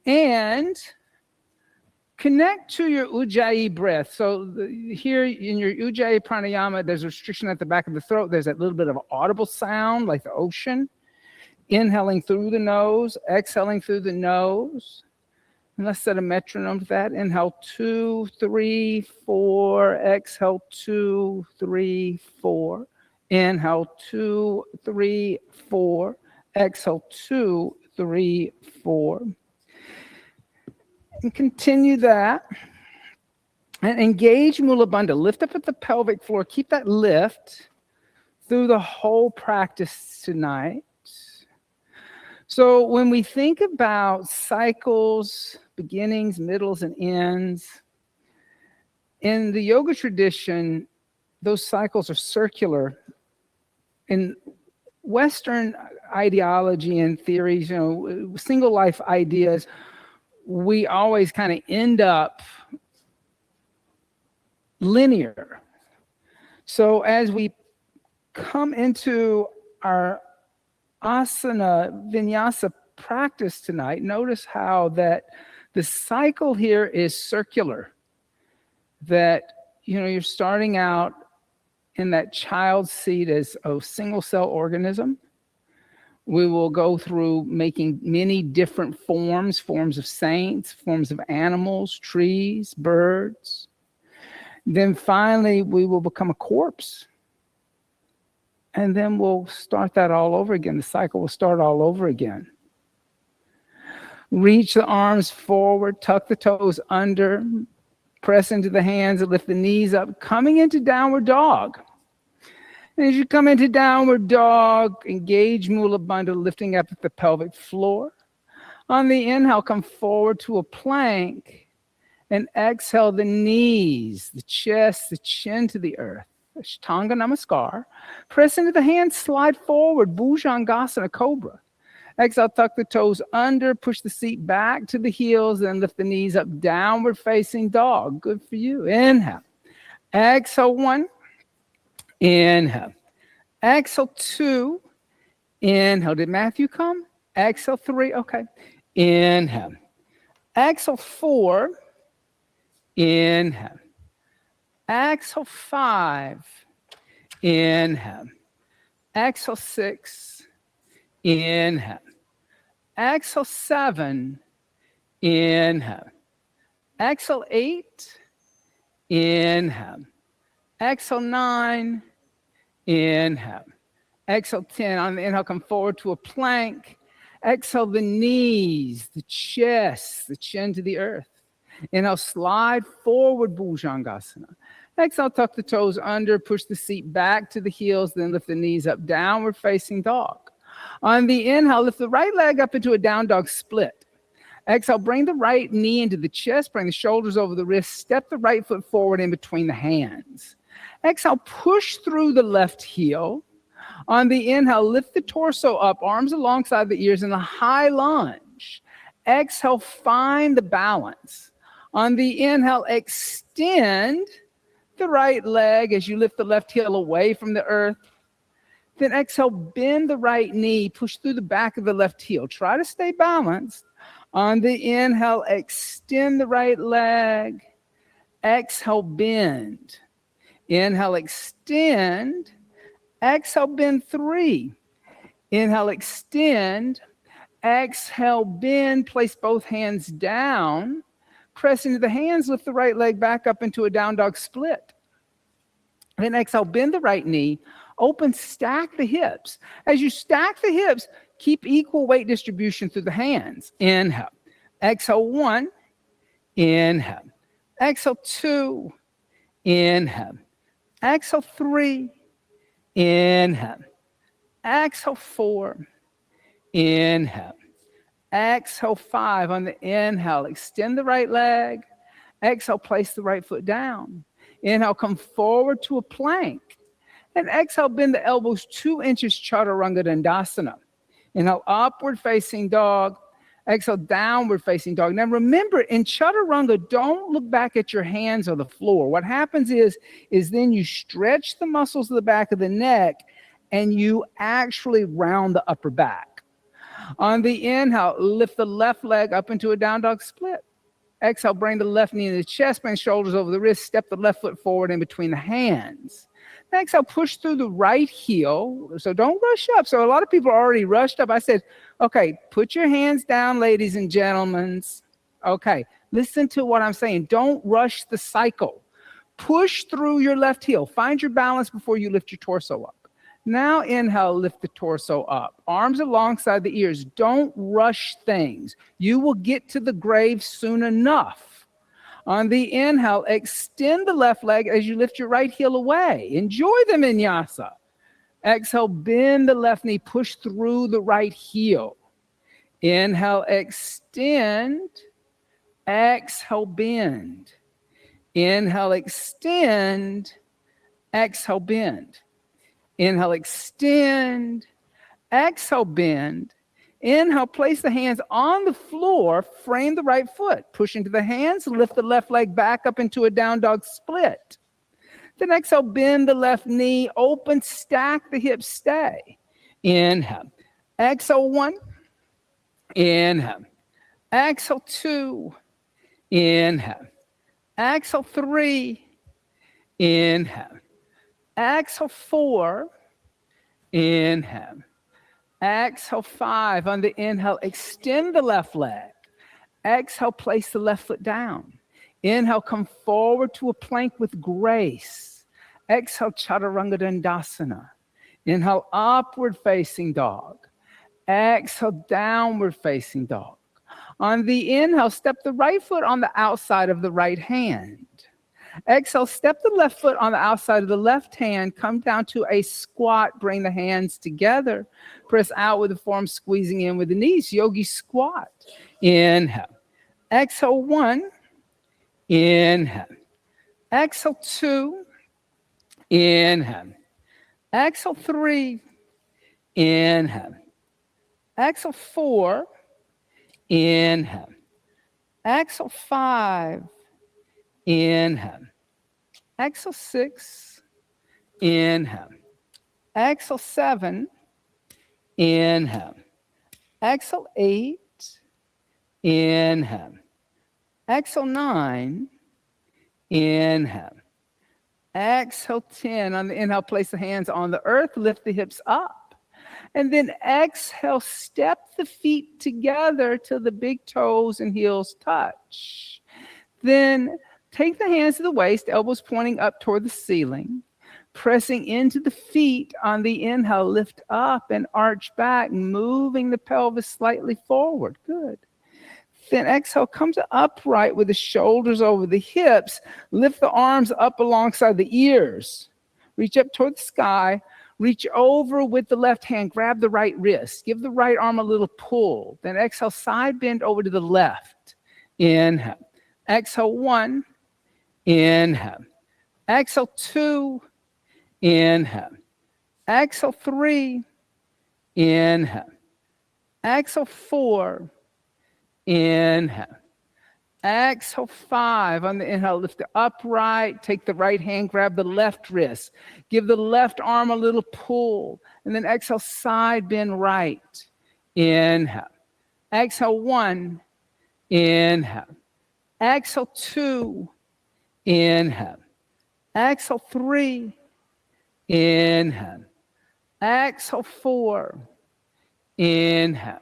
And connect to your Ujjayi breath. So here in your Ujjayi pranayama, there's a restriction at the back of the throat. There's that little bit of audible sound like the ocean. Inhaling through the nose, exhaling through the nose. And let's set a metronome to that. Inhale 2, 3, 4. Exhale 2, 3, 4. Inhale 2, 3, 4. Exhale 2, 3, 4. And continue that. And engage Mula Bandha. Lift up at the pelvic floor. Keep that lift through the whole practice tonight. So when we think about cycles, beginnings, middles, and ends, in the yoga tradition, those cycles are circular. In Western ideology and theories, single life ideas, we always kind of end up linear. So as we come into our asana vinyasa practice tonight, notice how that the cycle here is circular. That, you're starting out in that child seat as a single cell organism. We will go through making many different forms of saints, forms of animals, trees, birds. Then finally, we will become a corpse. And then we'll start that all over again. The cycle will start all over again. Reach the arms forward, tuck the toes under, press into the hands and lift the knees up, coming into downward dog. And as you come into downward dog, engage Mula Bandha, lifting up at the pelvic floor. On the inhale, come forward to a plank. And exhale the knees, the chest, the chin to the earth. Ashtanga Namaskar. Press into the hands, slide forward, Bhujangasana, Cobra. Exhale, tuck the toes under, push the seat back to the heels, and lift the knees up, downward facing dog. Good for you. Inhale. Exhale 1. Inhale. Exhale 2. Inhale. Did Matthew come? Exhale 3. Okay. Inhale. Exhale 4. Inhale. Exhale 5. Inhale. Exhale 6. Inhale. Exhale 7. Inhale. Exhale 8. Inhale. Exhale 9. Inhale. Exhale 10. On the inhale, come forward to a plank. Exhale the knees, the chest, the chin to the earth. Inhale, slide forward, Bhujangasana. Exhale, tuck the toes under, push the seat back to the heels, then lift the knees up, downward facing dog. On the inhale, lift the right leg up into a down dog split. Exhale, bring the right knee into the chest, bring the shoulders over the wrists, step the right foot forward in between the hands. Exhale, push through the left heel. On the inhale, lift the torso up, arms alongside the ears in a high lunge. Exhale, find the balance. On the inhale, extend the right leg as you lift the left heel away from the earth. Then exhale, bend the right knee, push through the back of the left heel. Try to stay balanced. On the inhale, extend the right leg. Exhale, bend. Inhale, extend. Exhale, bend 3. Inhale, extend. Exhale, bend. Place both hands down. Press into the hands, lift the right leg back up into a down dog split. Then exhale, bend the right knee. Open, stack the hips. As you stack the hips, keep equal weight distribution through the hands. Inhale. Exhale 1. Inhale. Exhale 2. Inhale. Exhale 3. Inhale. Exhale 4. Inhale. Exhale 5. On the inhale, extend the right leg. Exhale, place the right foot down. Inhale, come forward to a plank. And exhale, bend the elbows 2 inches, Chaturanga Dandasana. Inhale, upward facing dog. Exhale, downward facing dog. Now remember, in Chaturanga, don't look back at your hands or the floor. What happens is then you stretch the muscles of the back of the neck and you actually round the upper back. On the inhale, lift the left leg up into a down dog split. Exhale, bring the left knee to the chest, bring shoulders over the wrist, step the left foot forward in between the hands. Exhale, push through the right heel. So don't rush up. So a lot of people are already rushed up. I said, okay, put your hands down, ladies and gentlemen. Okay, listen to what I'm saying. Don't rush the cycle. Push through your left heel. Find your balance before you lift your torso up. Now inhale, lift the torso up. Arms alongside the ears. Don't rush things. You will get to the grave soon enough. On the inhale, extend the left leg as you lift your right heel away. Enjoy the vinyasa. Exhale, bend the left knee. Push through the right heel. Inhale, extend. Exhale, bend. Inhale, extend. Exhale, bend. Inhale, extend. Exhale, bend. Inhale, place the hands on the floor, frame the right foot. Push into the hands, lift the left leg back up into a down dog split. Then exhale, bend the left knee, open, stack the hips, stay. Inhale. Exhale, 1. Inhale. Exhale, 2. Inhale. Exhale, 3. Inhale. Exhale, 4. Inhale. Exhale, 5. On the inhale, extend the left leg. Exhale, place the left foot down. Inhale, come forward to a plank with grace. Exhale, chaturanga dandasana. Inhale, upward facing dog. Exhale, downward facing dog. On the inhale, step the right foot on the outside of the right hand. Exhale, step the left foot on the outside of the left hand. Come down to a squat. Bring the hands together. Press out with the forearm, squeezing in with the knees. Yogi squat. Inhale. Exhale, 1. Inhale. Exhale, 2. Inhale. Exhale, 3. Inhale. Exhale, 4. Inhale. Exhale, 5. Inhale. Exhale, 6. Inhale. Exhale, 7. Inhale. Exhale, 8. Inhale. Exhale, 9. Inhale. Exhale, 10. On the inhale, place the hands on the earth, lift the hips up. And then exhale, step the feet together till the big toes and heels touch. Then take the hands to the waist, elbows pointing up toward the ceiling. Pressing into the feet on the inhale, lift up and arch back, moving the pelvis slightly forward. Good. Then exhale, come to upright with the shoulders over the hips. Lift the arms up alongside the ears. Reach up toward the sky. Reach over with the left hand. Grab the right wrist. Give the right arm a little pull. Then exhale, side bend over to the left. Inhale. Exhale, 1. Inhale. Exhale, 2. Inhale. Exhale, 3. Inhale. Exhale, 4. Inhale. Exhale, 5. On the inhale, lift it upright. Take the right hand, grab the left wrist. Give the left arm a little pull. And then exhale, side bend right. Inhale. Exhale, 1. Inhale. Exhale, 2. Inhale. Exhale, 3. Inhale. Exhale, 4. Inhale.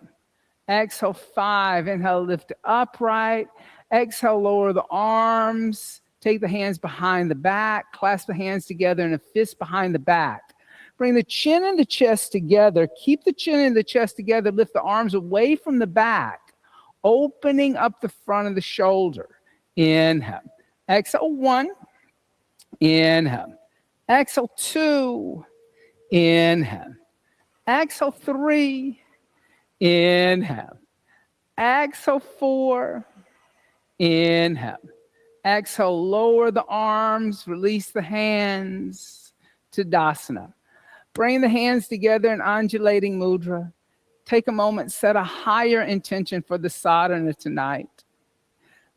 Exhale, 5. Inhale, lift upright. Exhale, lower the arms. Take the hands behind the back. Clasp the hands together in a fist behind the back. Bring the chin and the chest together. Keep the chin and the chest together. Lift the arms away from the back, opening up the front of the shoulder. Inhale. Exhale, 1. Inhale. Exhale, 2. Inhale. Exhale, 3. Inhale. Exhale, 4. Inhale. Exhale, lower the arms, release the hands to Dasana. Bring the hands together in undulating mudra. Take a moment, set a higher intention for the sadhana tonight.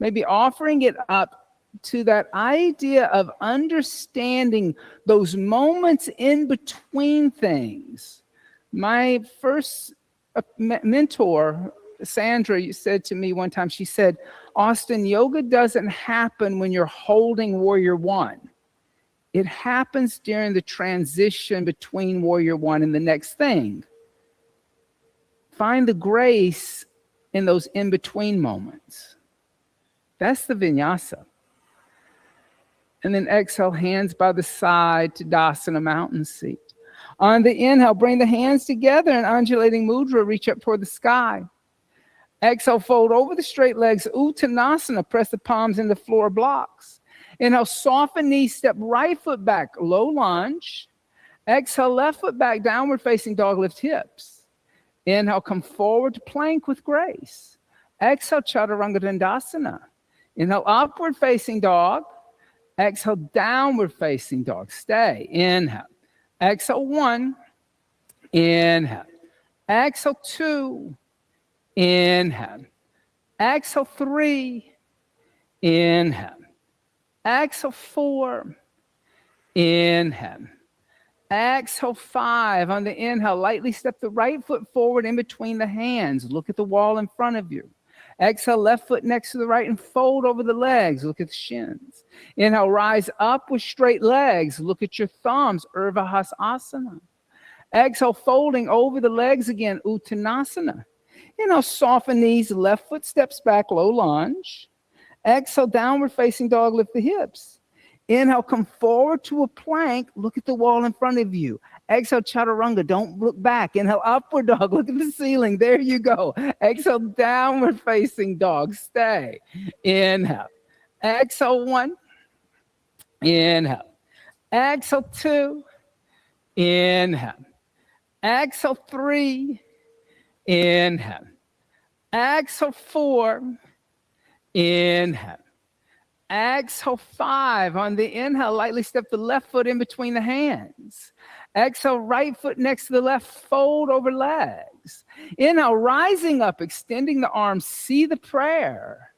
Maybe offering it up to that idea of understanding those moments in between things. My first a mentor, Sandra, said to me one time, she said, Austin, yoga doesn't happen when you're holding warrior one. It happens during the transition between warrior one and the next thing. Find the grace in those in-between moments. That's the vinyasa. And then exhale, hands by the side to Dasana, mountain seat. On the inhale, bring the hands together in undulating mudra, reach up toward the sky. Exhale, fold over the straight legs, Uttanasana, press the palms into floor blocks. Inhale, soften knees, step right foot back, low lunge. Exhale, left foot back, downward facing dog, lift hips. Inhale, come forward to plank with grace. Exhale, Chaturanga Dandasana. Inhale, upward facing dog. Exhale, downward facing dog. Stay. Inhale. Exhale, 1. Inhale. Exhale, 2. Inhale. Exhale, 3. Inhale. Exhale, 4. Inhale. Exhale, 5. On the inhale, lightly step the right foot forward in between the hands. Look at the wall in front of you. Exhale, left foot next to the right and fold over the legs. Look at the shins. Inhale, rise up with straight legs. Look at your thumbs, Urdhva Hasana. Exhale, folding over the legs again, Uttanasana. Inhale, soften knees, left foot steps back, low lunge. Exhale, downward facing dog, lift the hips. Inhale, come forward to a plank. Look at the wall in front of you. Exhale, Chaturanga. Don't look back. Inhale, upward dog. Look at the ceiling. There you go. Exhale, downward facing dog. Stay. Inhale. Exhale, 1. Inhale. Exhale, 2. Inhale. Exhale, 3. Inhale. Exhale, 4. Inhale. Exhale, 5. On the inhale, lightly step the left foot in between the hands. Exhale, right foot next to the left, fold over legs. Inhale, rising up, extending the arms, see the prayer.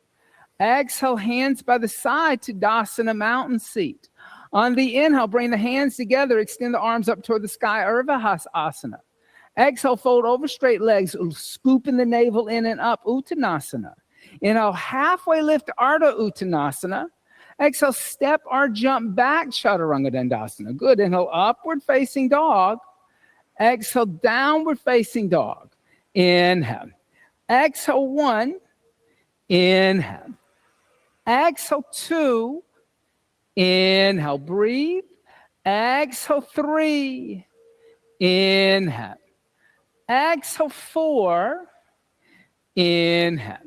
Exhale, hands by the side to Dasana, mountain seat. On the inhale, bring the hands together, extend the arms up toward the sky, Urdhva Hasana. Exhale, fold over straight legs, scooping the navel in and up, Uttanasana. Inhale, halfway lift, Ardha Uttanasana. Exhale, step or jump back, Chaturanga Dandasana. Good. Inhale, upward facing dog. Exhale, downward facing dog. Inhale. Exhale, 1. Inhale. Exhale, 2. Inhale, breathe. Exhale, 3. Inhale. Exhale, 4. Inhale.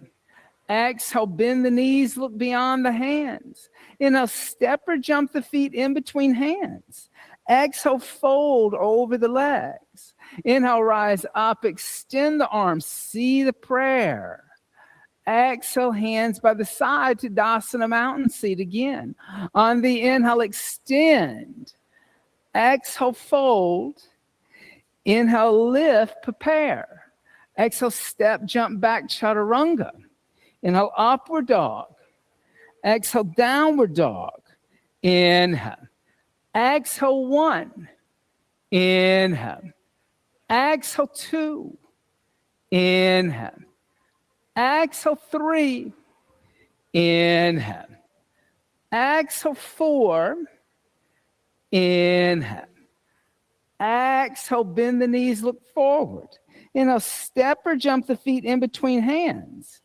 Exhale, bend the knees, look beyond the hands. Inhale, step or jump the feet in between hands. Exhale, fold over the legs. Inhale, rise up, extend the arms, see the prayer. Exhale, hands by the side to Dasana, mountain seat again. On the inhale, extend. Exhale, fold. Inhale, lift, prepare. Exhale, step, jump back, Chaturanga. Inhale, upward dog. Exhale, downward dog. Inhale. Exhale, 1. Inhale. Exhale, 2. Inhale. Exhale, 3. Inhale. Exhale, 4. Inhale. Exhale, bend the knees, look forward. Inhale, step or jump the feet in between hands.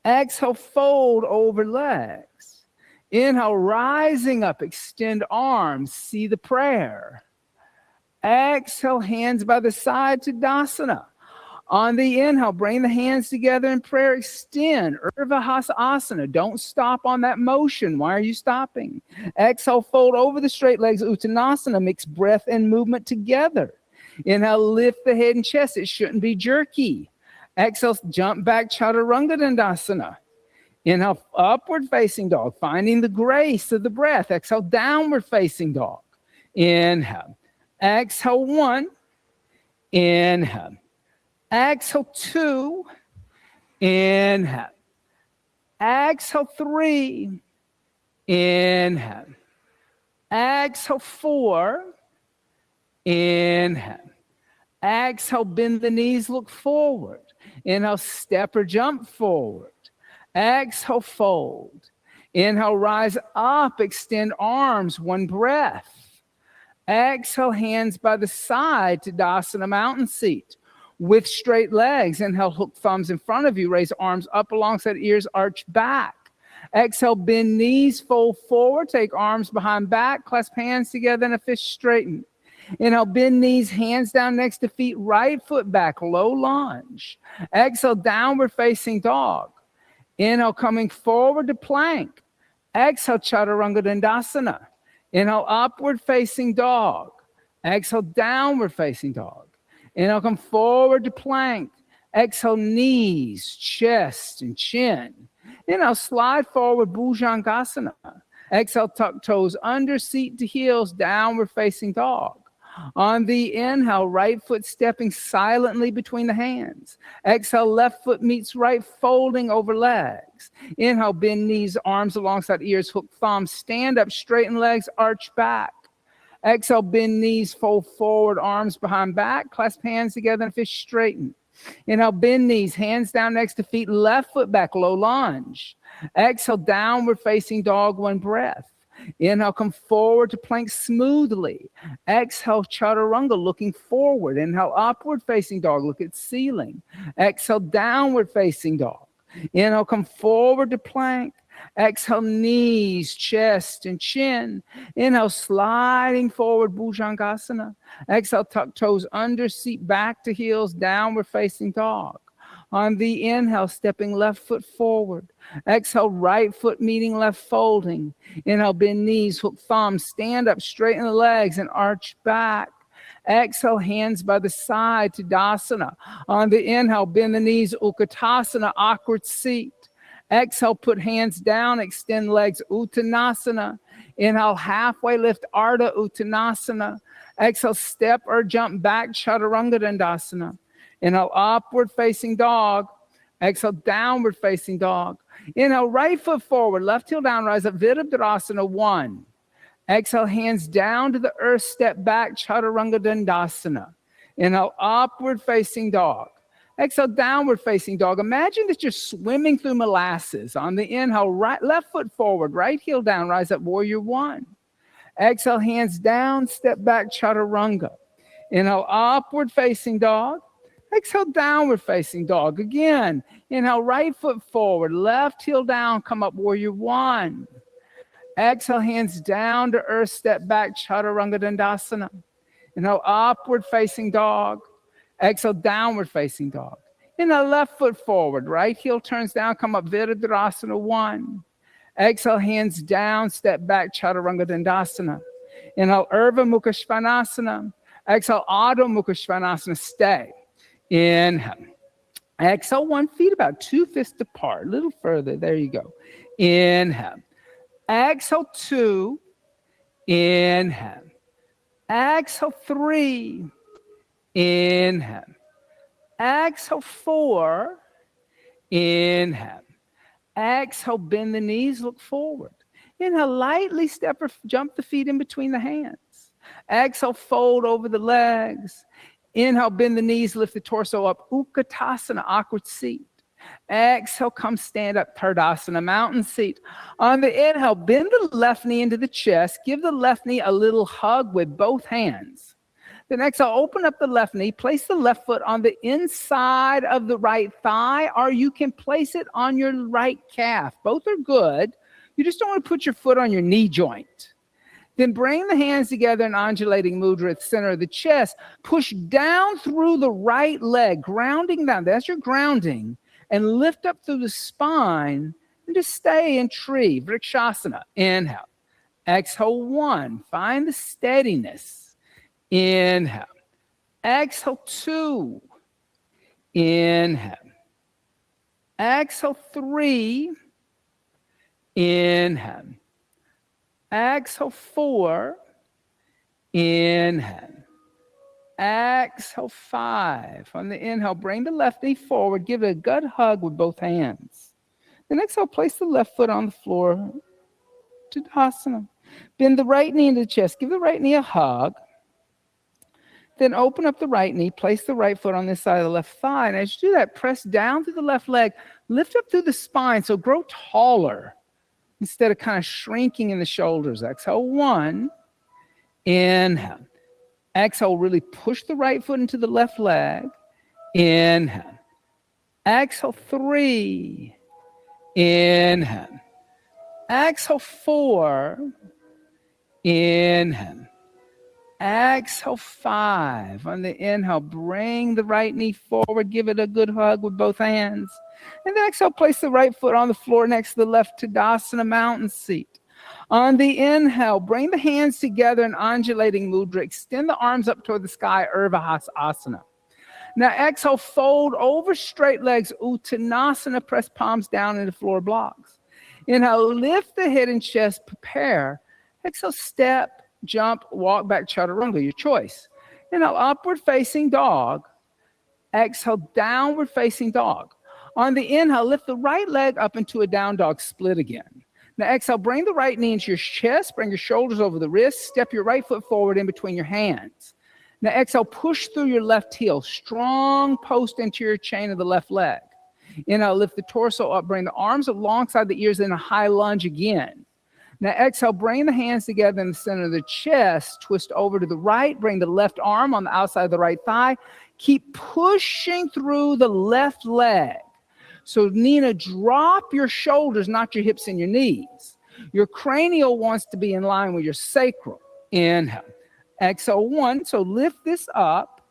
Exhale, fold over legs. Inhale, rising up, extend arms, see the prayer. Exhale, hands by the side to Dasana. On the inhale, bring the hands together in prayer, extend, Urdhva Hasana. Don't stop on that motion. Why are you stopping? Exhale, fold over the straight legs, Uttanasana, mix breath and movement together. Inhale, lift the head and chest. It shouldn't be jerky. Exhale, jump back, Chaturanga Dandasana. Inhale, upward facing dog, finding the grace of the breath. Exhale, downward facing dog. Inhale. Exhale, 1. Inhale. Exhale, 2. Inhale. Exhale, 3. Inhale. Exhale, 4. Inhale. Exhale, bend the knees, look forward. Inhale, step or jump forward. Exhale, fold. Inhale, rise up, extend arms, one breath. Exhale, hands by the side, Tadasana mountain seat. With straight legs, inhale, hook thumbs in front of you, raise arms up alongside ears, arch back. Exhale, bend knees, fold forward, take arms behind back, clasp hands together in a fist straighten. Inhale, bend knees, hands down next to feet, right foot back, low lunge. Exhale, downward facing dog. Inhale, coming forward to plank. Exhale, Chaturanga Dandasana. Inhale, upward facing dog. Exhale, downward facing dog. Inhale, come forward to plank. Exhale, knees, chest, and chin. Inhale, slide forward, Bhujangasana. Exhale, tuck toes under, seat to heels, downward facing dog. On the inhale, right foot stepping silently between the hands. Exhale, left foot meets right, folding over legs. Inhale, bend knees, arms alongside ears, hook thumbs, stand up, straighten legs, arch back. Exhale, bend knees, fold forward, arms behind back, clasp hands together and fish straighten. Inhale, bend knees, hands down next to feet, left foot back, low lunge. Exhale, downward facing dog, one breath. Inhale, come forward to plank smoothly. Exhale, Chaturanga, looking forward. Inhale, upward facing dog, look at ceiling. Exhale, downward facing dog. Inhale, come forward to plank. Exhale, knees, chest, and chin. Inhale, sliding forward, Bhujangasana. Exhale, tuck toes under, seat back to heels, downward facing dog. On the inhale, stepping left foot forward. Exhale, right foot meeting left folding. Inhale, bend knees, hook thumbs, stand up, straighten the legs, and arch back. Exhale, hands by the side, Tadasana. On the inhale, bend the knees, Utkatasana, awkward seat. Exhale, put hands down, extend legs, Uttanasana. Inhale, halfway lift, Ardha Uttanasana. Exhale, step or jump back, Chaturanga Dandasana. Inhale, upward facing dog. Exhale, downward facing dog. Inhale, right foot forward, left heel down, rise up, Virabhadrasana 1. Exhale, hands down to the earth, step back, Chaturanga Dandasana. Inhale, upward facing dog. Exhale, downward facing dog. Imagine that you're swimming through molasses. On the inhale, right, left foot forward, right heel down, rise up, warrior 1. Exhale, hands down, step back, Chaturanga. Inhale, upward facing dog. Exhale, downward facing dog. Again, inhale, right foot forward, left heel down, come up, warrior 1. Exhale, hands down to earth, step back, Chaturanga Dandasana. Inhale, upward facing dog. Exhale, downward facing dog. Inhale, left foot forward, right heel turns down, come up, Virabhadrasana 1. Exhale, hands down, step back, Chaturanga Dandasana. Inhale, Urdhva Mukha Svanasana. Exhale, Adho Mukha Svanasana, stay. Inhale. Exhale, 1 feet about 2 fists apart, a little further. There you go. Inhale. Exhale, 2. Inhale. Exhale, 3. Inhale. Exhale, 4. Inhale. Exhale, bend the knees, look forward. Inhale, lightly step or jump the feet in between the hands. Exhale, fold over the legs. Inhale, bend the knees, lift the torso up. Utkatasana, awkward seat. Exhale, come stand up, Tardasana, mountain seat. On the inhale, bend the left knee into the chest. Give the left knee a little hug with both hands. Then exhale, open up the left knee. Place the left foot on the inside of the right thigh, or you can place it on your right calf. Both are good. You just don't want to put your foot on your knee joint. Then bring the hands together in undulating mudra at the center of the chest. Push down through the right leg, grounding down. That's your grounding. And lift up through the spine and just stay in tree, Vrikshasana. Inhale. Exhale, 1. Find the steadiness. Inhale. Exhale, 2. Inhale. Exhale, 3. Inhale. Exhale, 4. Inhale. Exhale, 5. On the inhale, bring the left knee forward. Give it a good hug with both hands. Then exhale, place the left foot on the floor. Tadasana. Bend the right knee into the chest. Give the right knee a hug. Then open up the right knee, place the right foot on this side of the left thigh. And as you do that, press down through the left leg, lift up through the spine. So grow taller instead of kind of shrinking in the shoulders. Exhale, 1. Inhale. Exhale, really push the right foot into the left leg. Inhale. Exhale, 3. Inhale. Exhale, 4. Inhale. Exhale, 5. On the inhale, bring the right knee forward. Give it a good hug with both hands. And then exhale, place the right foot on the floor next to the left Tadasana mountain seat. On the inhale, bring the hands together in undulating mudra. Extend the arms up toward the sky, Asana. Now exhale, fold over straight legs, Uttanasana. Press palms down into floor blocks. Inhale, lift the head and chest, prepare. Exhale, step, jump, walk back, chaturanga, your choice. Inhale, upward facing dog. Exhale, downward facing dog. On the inhale, lift the right leg up into a down dog split again. Now exhale, bring the right knee into your chest, bring your shoulders over the wrists, step your right foot forward in between your hands. Now exhale, push through your left heel, strong post anterior chain of the left leg. Inhale, lift the torso up, bring the arms alongside the ears in a high lunge again. Now exhale, bring the hands together in the center of the chest, twist over to the right, bring the left arm on the outside of the right thigh. Keep pushing through the left leg. So Nina, drop your shoulders, not your hips and your knees. Your cranial wants to be in line with your sacral. Inhale. Exhale, 1. So lift this up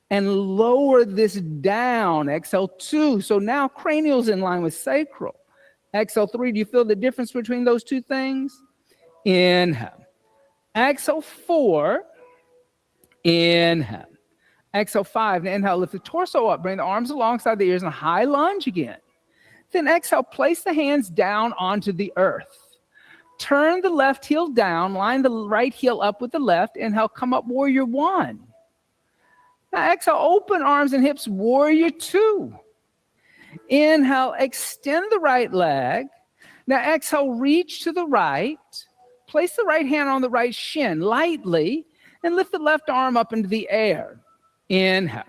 and lower this down. Exhale, 2. So now cranial's in line with sacral. Exhale, 3. Do you feel the difference between those two things? Inhale. Exhale, 4. Inhale. Exhale, 5. Now inhale, lift the torso up. Bring the arms alongside the ears in a high lunge again. Then exhale, place the hands down onto the earth. Turn the left heel down. Line the right heel up with the left. Inhale, come up, warrior 1. Now exhale, open arms and hips, warrior 2. Inhale, extend the right leg. Now exhale, reach to the right. Place the right hand on the right shin lightly and lift the left arm up into the air. Inhale.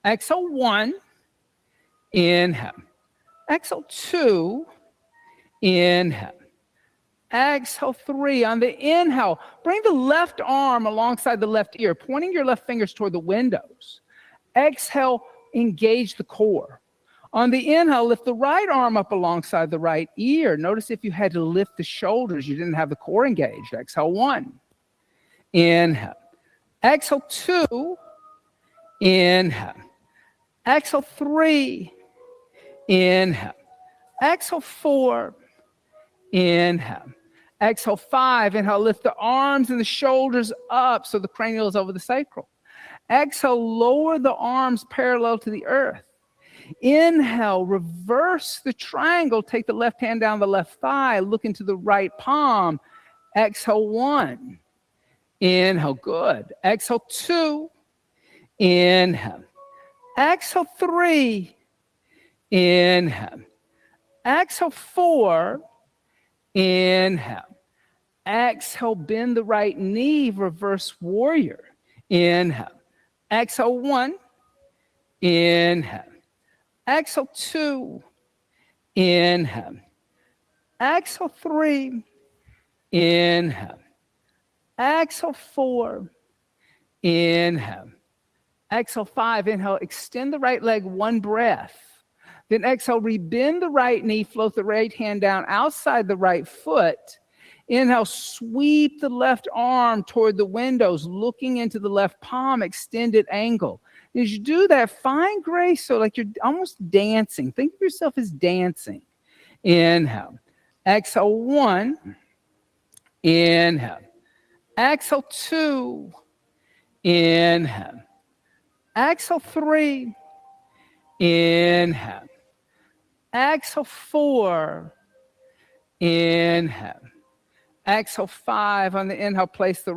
Exhale, 1. Inhale. Exhale, 2. Inhale. Exhale, 3. On the inhale, bring the left arm alongside the left ear, pointing your left fingers toward the windows. Exhale, engage the core. On the inhale, lift the right arm up alongside the right ear. Notice if you had to lift the shoulders, you didn't have the core engaged. Exhale, 1. Inhale. Exhale, 2. Inhale. Exhale, 3. Inhale. Exhale, 4. Inhale. Exhale, 5. Inhale, lift the arms and the shoulders up so the cranial is over the sacral. Exhale, lower the arms parallel to the earth. Inhale, reverse the triangle. Take the left hand down the left thigh. Look into the right palm. Exhale, 1. Inhale, good. Exhale, 2. Inhale. Exhale, 3. Inhale. Exhale, 4. Inhale. Exhale, bend the right knee, reverse warrior. Inhale. Exhale, 1. Inhale. Exhale, 2. Inhale. Exhale, 3. Inhale. Exhale, 4. Inhale. Exhale, 5. Inhale, extend the right leg 1 breath. Then exhale, rebend the right knee, float the right hand down outside the right foot. Inhale, sweep the left arm toward the windows, looking into the left palm, extended angle. As you do that, find grace, so like you're almost dancing. Think of yourself as dancing. Inhale. Exhale, 1. Inhale. Exhale, 2. Inhale. Exhale, 3. Inhale. Exhale, 4. Inhale. Exhale, 5. On the inhale, place the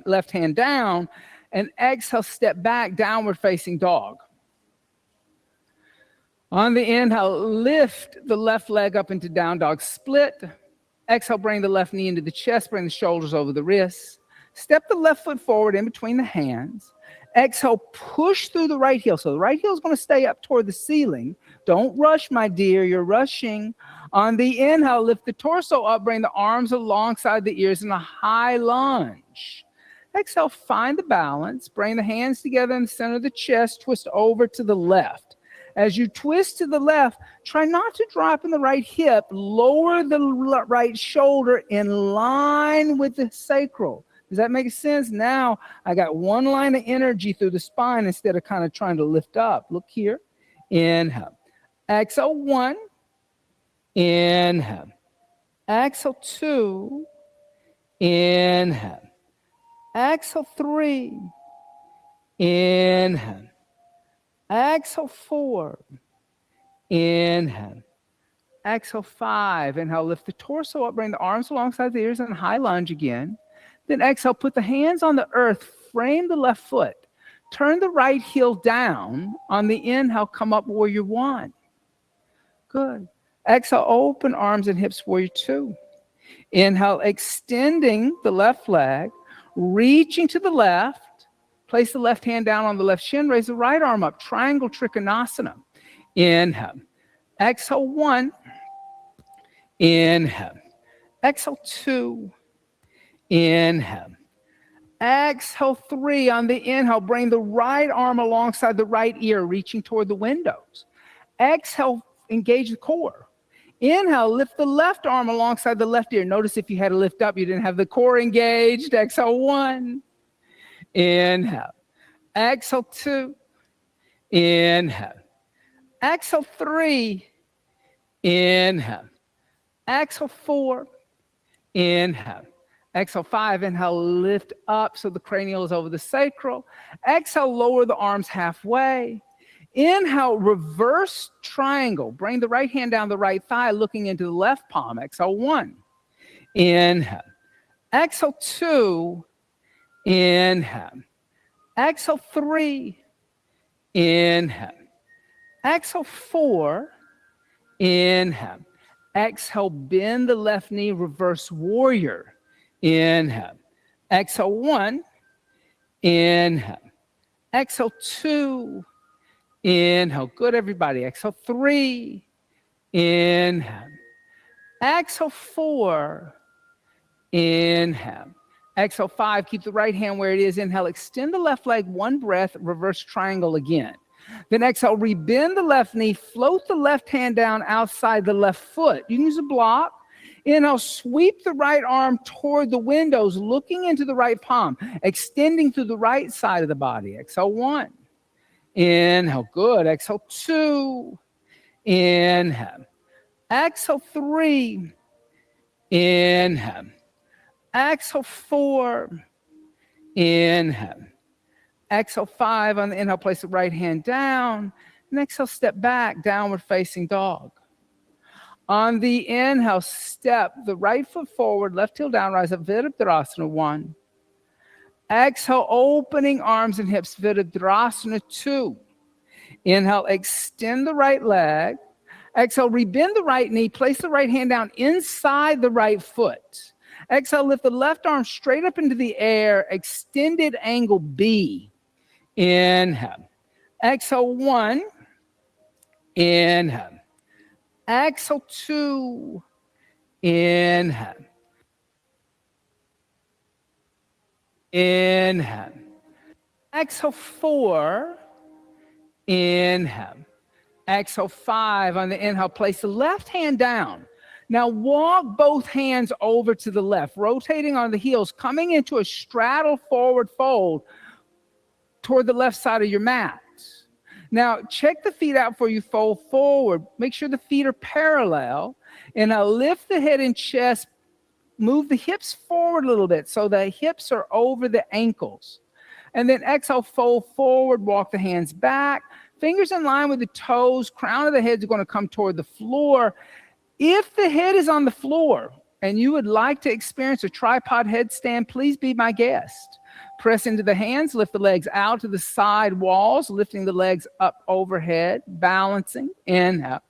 left hand down. And exhale, step back, downward facing dog. On the inhale, lift the left leg up into down dog split. Exhale, bring the left knee into the chest, bring the shoulders over the wrists. Step the left foot forward in between the hands. Exhale, push through the right heel. So the right heel is going to stay up toward the ceiling. Don't rush, my dear. You're rushing. On the inhale, lift the torso up, bring the arms alongside the ears in a high lunge. Exhale, find the balance. Bring the hands together in the center of the chest. Twist over to the left. As you twist to the left, try not to drop in the right hip. Lower the right shoulder in line with the sacral. Does that make sense? Now I got one line of energy through the spine instead of kind of trying to lift up. Look here. Inhale. Exhale, 1. Inhale. Exhale, 2. Inhale. Exhale, 3. Inhale. Exhale, 4. Inhale. Exhale, 5. Inhale, lift the torso up, bring the arms alongside the ears and high lunge again. Then exhale, put the hands on the earth, frame the left foot. Turn the right heel down. On the inhale, come up warrior 1. Good. Exhale, open arms and hips, warrior 2. Inhale, extending the left leg, reaching to the left. Place the left hand down on the left shin. Raise the right arm up. Triangle Trikonasana. Inhale. Exhale, 1. Inhale. Exhale, 2. Inhale. Exhale, 3. On the inhale, bring the right arm alongside the right ear, reaching toward the windows. Exhale, engage the core. Inhale, lift the left arm alongside the left ear. Notice if you had to lift up, you didn't have the core engaged. Exhale, 1. Inhale. Exhale, 2. Inhale. Exhale, 3. Inhale. Exhale, 4. Inhale. Exhale, 5. Inhale, lift up so the cranial is over the sacral. Exhale, lower the arms halfway. Inhale, reverse triangle. Bring the right hand down the right thigh, looking into the left palm. Exhale, 1. Inhale. Exhale, 2. Inhale. Exhale, 3. Inhale. Exhale, 4. Inhale. Exhale, bend the left knee, reverse warrior. Inhale. Exhale, 1. Inhale. Exhale, 2. Inhale. Good, everybody. Exhale, 3. Inhale. Exhale, 4. Inhale. Exhale, 5. Keep the right hand where it is. Inhale, extend the left leg, 1 breath, reverse triangle again. Then exhale, rebend the left knee, float the left hand down outside the left foot. You can use a block. Inhale, sweep the right arm toward the windows, looking into the right palm, extending to the right side of the body. Exhale, 1. Inhale, good. Exhale, 2. Inhale. Exhale, 3. Inhale. Exhale, 4. Inhale. Exhale, 5. On the inhale, place the right hand down. And exhale, step back, downward facing dog. On the inhale, step the right foot forward, left heel down, rise up, Virabhadrasana 1. Exhale, opening arms and hips, Virabhadrasana 2. Inhale, extend the right leg. Exhale, rebend the right knee, place the right hand down inside the right foot. Exhale, lift the left arm straight up into the air, extended angle B. Inhale. Exhale, 1. Inhale. Exhale, 2. Inhale. Inhale. Exhale, 4. Inhale. Exhale, 5. On the inhale, place the left hand down. Now walk both hands over to the left, rotating on the heels, coming into a straddle forward fold toward the left side of your mat. Now check the feet out before you fold forward. Make sure the feet are parallel. And now lift the head and chest. Move the hips forward a little bit so the hips are over the ankles. And then exhale, fold forward, walk the hands back. Fingers in line with the toes. Crown of the head is going to come toward the floor. If the head is on the floor and you would like to experience a tripod headstand, please be my guest. Press into the hands, lift the legs out to the side walls, lifting the legs up overhead, balancing. Inhale.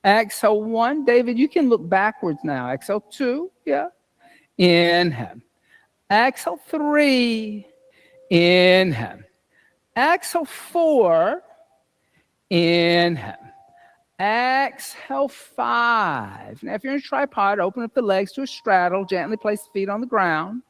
Exhale, 1. David, you can look backwards now. Exhale, 2. Yeah. Inhale. Exhale, 3. Inhale. Exhale 4. Inhale. Exhale 5. Now, if you're in a tripod, open up the legs to a straddle. Gently place the feet on the ground.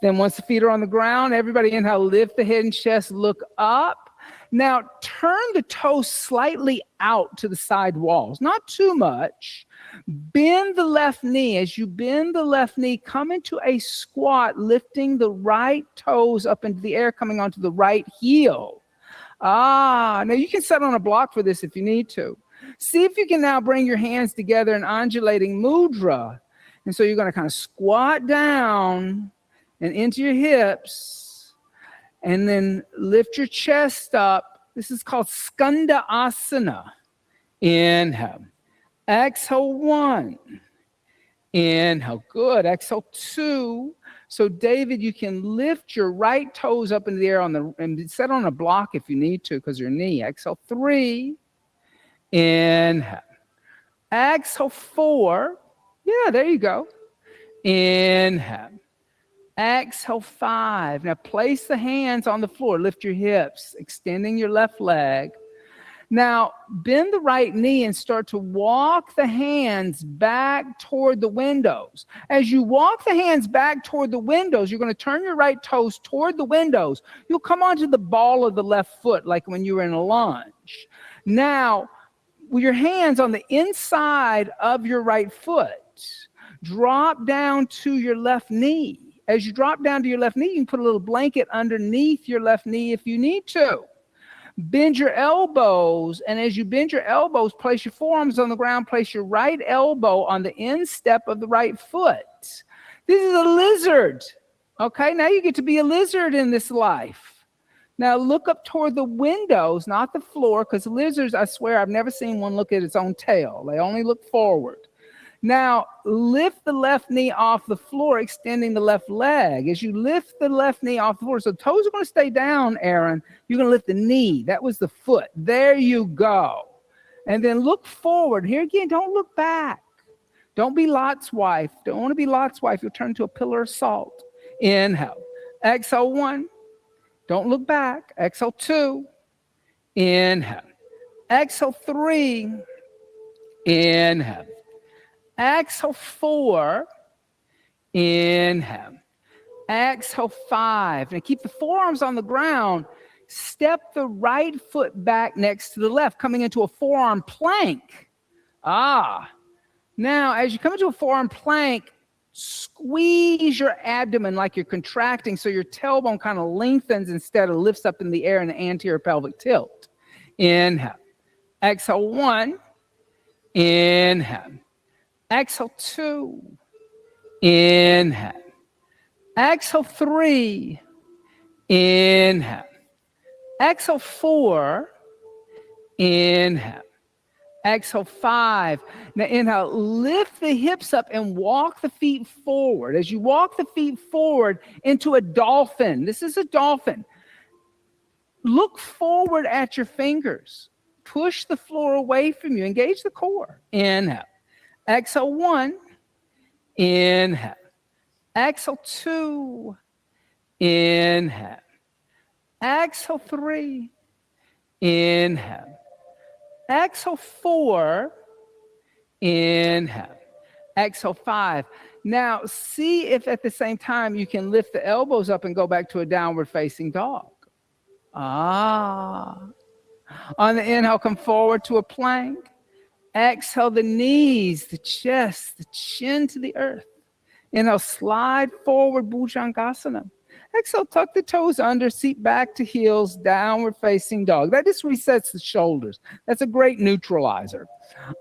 Then once the feet are on the ground, everybody inhale, lift the head and chest, look up. Now, turn the toes slightly out to the side walls, not too much. Bend the left knee. As you bend the left knee, come into a squat, lifting the right toes up into the air, coming onto the right heel. Now you can sit on a block for this if you need to. See if you can now bring your hands together in undulating mudra. And so you're going to kind of squat down and into your hips, and then lift your chest up. This is called Skanda Asana. Inhale. Exhale 1. Inhale. Good. Exhale 2. So David, you can lift your right toes up in the air and set on a block if you need to because your knee. Exhale 3. Inhale. Exhale 4. Yeah, there you go. Inhale. Exhale 5. Now place the hands on the floor. Lift your hips, extending your left leg. Now bend the right knee and start to walk the hands back toward the windows. As you walk the hands back toward the windows, you're going to turn your right toes toward the windows. You'll come onto the ball of the left foot like when you were in a lunge. Now, with your hands on the inside of your right foot, drop down to your left knee. As you drop down to your left knee, you can put a little blanket underneath your left knee if you need to. Bend your elbows, and as you bend your elbows, place your forearms on the ground, place your right elbow on the instep of the right foot. This is a lizard. Okay, now you get to be a lizard in this life. Now look up toward the windows, not the floor, because lizards, I swear, I've never seen one look at its own tail. They only look forward. Now, lift the left knee off the floor, extending the left leg. As you lift the left knee off the floor, so toes are going to stay down, Aaron. You're going to lift the knee. That was the foot. There you go. And then look forward. Here again, don't look back. Don't be Lot's wife. Don't want to be Lot's wife. You'll turn into a pillar of salt. Inhale. Exhale 1. Don't look back. Exhale 2. Inhale. Exhale 3. Inhale. Exhale 4. Inhale. Exhale 5. Now keep the forearms on the ground. Step the right foot back next to the left, coming into a forearm plank. Now, as you come into a forearm plank, squeeze your abdomen like you're contracting so your tailbone kind of lengthens instead of lifts up in the air in an anterior pelvic tilt. Inhale. Exhale 1. Inhale. Exhale 2. Inhale. Exhale 3. Inhale. Exhale 4. Inhale. Exhale 5. Now inhale, lift the hips up and walk the feet forward. As you walk the feet forward into a dolphin. This is a dolphin. Look forward at your fingers. Push the floor away from you. Engage the core. Inhale. Exhale 1. Inhale. Exhale 2. Inhale. Exhale 3. Inhale. Exhale 4. Inhale. Exhale 5. Now see if at the same time you can lift the elbows up and go back to a downward facing dog. On the inhale, come forward to a plank. Exhale the knees, the chest, the chin to the earth. Inhale, slide forward, Bhujangasana. Exhale, tuck the toes under, seat back to heels, downward facing dog. That just resets the shoulders. That's a great neutralizer.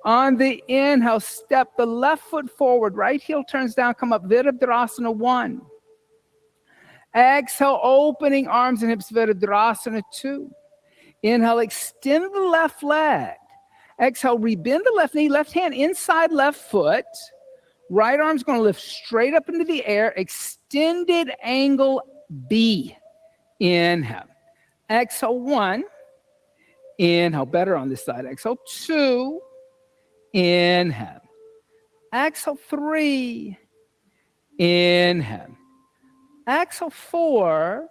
On the inhale, step the left foot forward, right heel turns down, come up, Virabhadrasana 1. Exhale, opening arms and hips, Virabhadrasana 2. Inhale, extend the left leg. Exhale, rebend the left knee, left hand inside left foot. Right arm's going to lift straight up into the air. Extended angle B. Inhale. Exhale 1. Inhale. Better on this side. Exhale 2. Inhale. Exhale 3. Inhale. Exhale 4.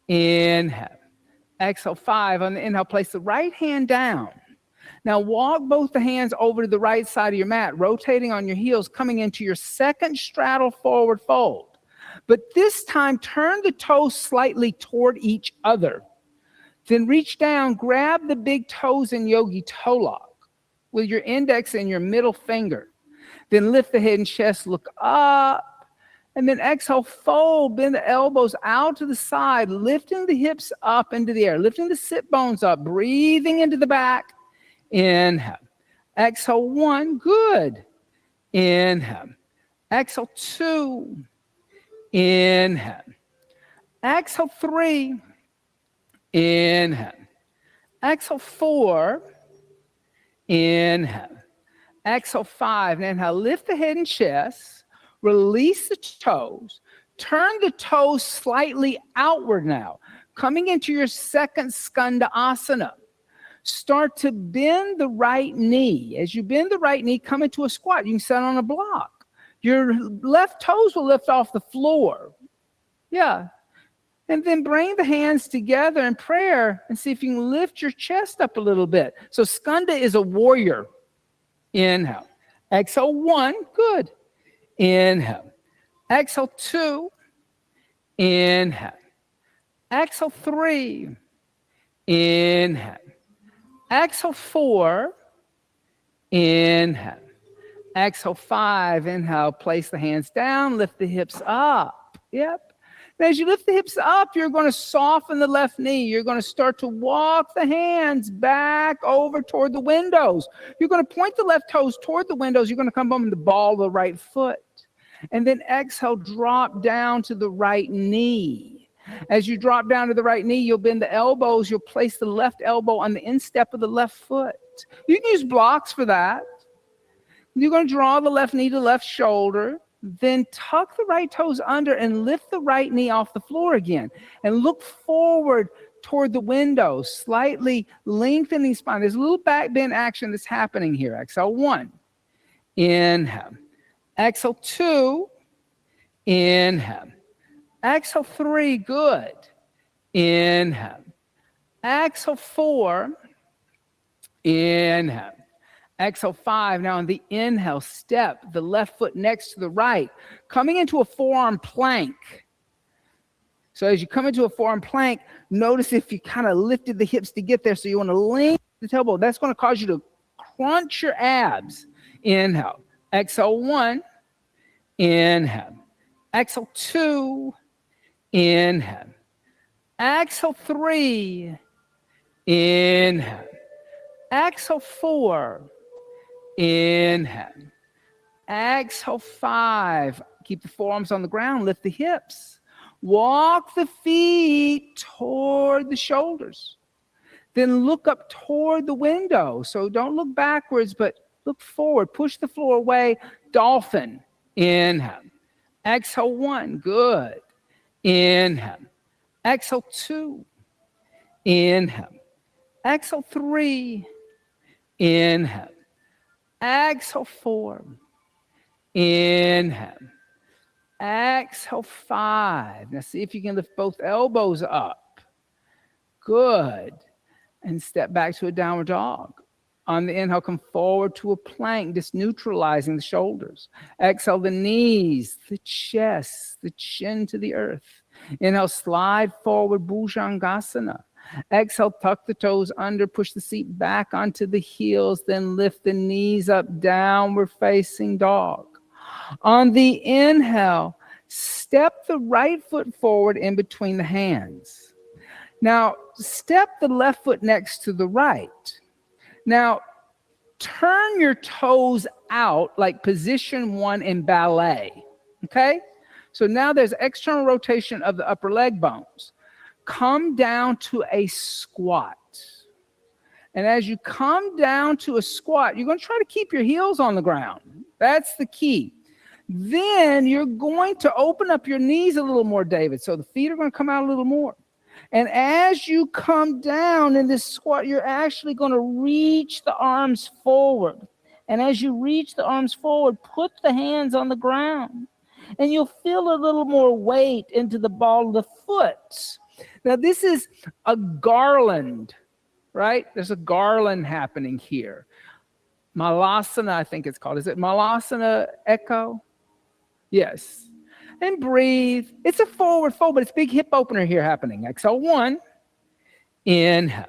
Inhale. Exhale, 5. On the inhale, place the right hand down. Now walk both the hands over to the right side of your mat, rotating on your heels, coming into your second straddle forward fold. But this time, turn the toes slightly toward each other. Then reach down, grab the big toes in yogi toe lock with your index and your middle finger. Then lift the head and chest, look up. And then exhale, fold, bend the elbows out to the side, lifting the hips up into the air, lifting the sit bones up, breathing into the back. Inhale. Exhale, 1. Good. Inhale. Exhale, 2. Inhale. Exhale, 3. Inhale. Exhale, 4. Inhale. Exhale, 5. Inhale, lift the head and chest. Release the toes. Turn the toes slightly outward now, coming into your second skanda asana. Start to bend the right knee. As you bend the right knee, come into a squat. You can sit on a block. Your left toes will lift off the floor. Yeah. And then bring the hands together in prayer and see if you can lift your chest up a little bit. So skanda is a warrior. Inhale. Exhale, 1. Good. Inhale. Exhale, 2. Inhale. Exhale, 3. Inhale. Exhale, 4. Inhale. Exhale, 5. Inhale, place the hands down, lift the hips up. Yep. And as you lift the hips up, you're going to soften the left knee. You're going to start to walk the hands back over toward the windows. You're going to point the left toes toward the windows. You're going to come up and the ball of the right foot. And then exhale, drop down to the right knee. As you drop down to the right knee, you'll bend the elbows. You'll place the left elbow on the instep of the left foot. You can use blocks for that. You're going to draw the left knee to the left shoulder. Then tuck the right toes under and lift the right knee off the floor again. And look forward toward the window, slightly lengthening spine. There's a little back bend action that's happening here. Exhale, 1. Inhale. Exhale, 2. Inhale. Exhale, 3. Good. Inhale. Exhale, 4. Inhale. Exhale, 5. Now on the inhale, step the left foot next to the right, coming into a forearm plank. So as you come into a forearm plank, notice if you kind of lifted the hips to get there. So you want to lengthen the tailbone. That's going to cause you to crunch your abs. Inhale. Exhale, 1. Inhale. Exhale, 2. Inhale. Exhale, 3. Inhale. Exhale, 4. Inhale. Exhale, 5. Keep the forearms on the ground. Lift the hips. Walk the feet toward the shoulders. Then look up toward the window. So don't look backwards, but look forward. Push the floor away. Dolphin. Inhale. Exhale, 1. Good. Inhale. Exhale, 2. Inhale. Exhale, 3. Inhale. Exhale, 4. Inhale. Exhale, 5. Now see if you can lift both elbows up. Good. And step back to a downward dog. On the inhale, come forward to a plank, just neutralizing the shoulders. Exhale, the knees, the chest, the chin to the earth. Inhale, slide forward, Bhujangasana. Exhale, tuck the toes under, push the seat back onto the heels, then lift the knees up, downward facing dog. On the inhale, step the right foot forward in between the hands. Now, step the left foot next to the right. Now, turn your toes out like position 1 in ballet, okay? So now there's external rotation of the upper leg bones. Come down to a squat. And as you come down to a squat, you're going to try to keep your heels on the ground. That's the key. Then you're going to open up your knees a little more, David. So the feet are going to come out a little more. And as you come down in this squat, you're actually going to reach the arms forward. And as you reach the arms forward, put the hands on the ground. And you'll feel a little more weight into the ball of the foot. Now, this is a garland, right? There's a garland happening here. Malasana, I think it's called. Is it Malasana Echo? Yes. And breathe. It's a forward fold, but it's big hip opener here happening. Exhale 1. Inhale.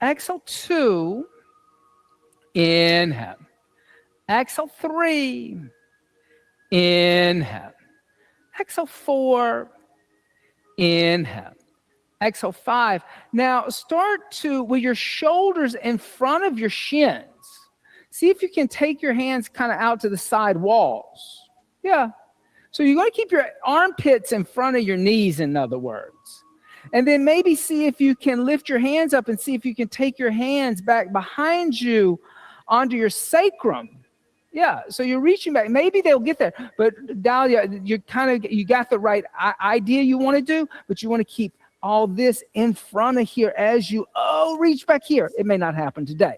Exhale 2. Inhale. Exhale 3. Inhale. Exhale 4. Inhale. Exhale 5. Now start to, with your shoulders in front of your shins. See if you can take your hands kind of out to the side walls. Yeah. So you're going to keep your armpits in front of your knees, in other words. And then maybe see if you can lift your hands up and see if you can take your hands back behind you onto your sacrum. Yeah, so you're reaching back. Maybe they'll get there. But Dahlia, you got the right idea you want to do, but you want to keep all this in front of here as you, reach back here. It may not happen today,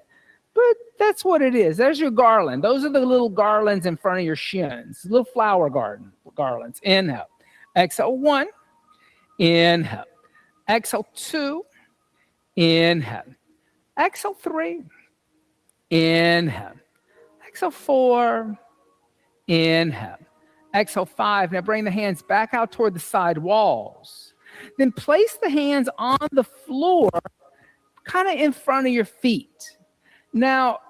but that's what it is. There's your garland. Those are the little garlands in front of your shins, little flower garlands. Inhale. Exhale 1. Inhale. Exhale 2. Inhale. Exhale 3. Inhale. Exhale 4. Inhale. Exhale 5. Now bring the hands back out toward the side walls. Then place the hands on the floor, kind of in front of your feet. Now,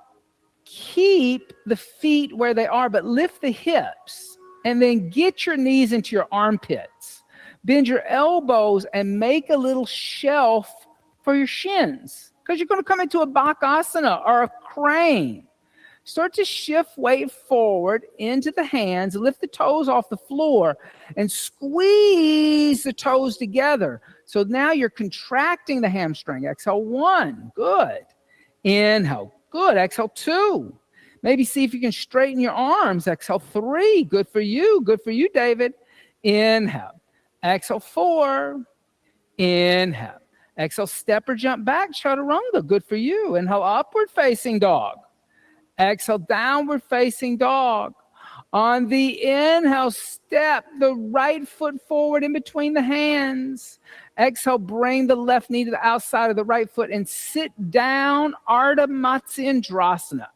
keep the feet where they are, but lift the hips, and then get your knees into your armpits. Bend your elbows and make a little shelf for your shins, because you're going to come into a bakasana or a crane. Start to shift weight forward into the hands, lift the toes off the floor, and squeeze the toes together. So now you're contracting the hamstring. Exhale 1, good. Inhale, good. Exhale 2. Maybe see if you can straighten your arms. Exhale 3, good for you. Good for you, David. Inhale. Exhale 4. Inhale. Exhale, step or jump back, chaturanga. Good for you. Inhale, upward facing dog. Exhale, downward facing dog. On the inhale, step the right foot forward in between the hands. Exhale, bring the left knee to the outside of the right foot and sit down, Ardha Matsyendrasana.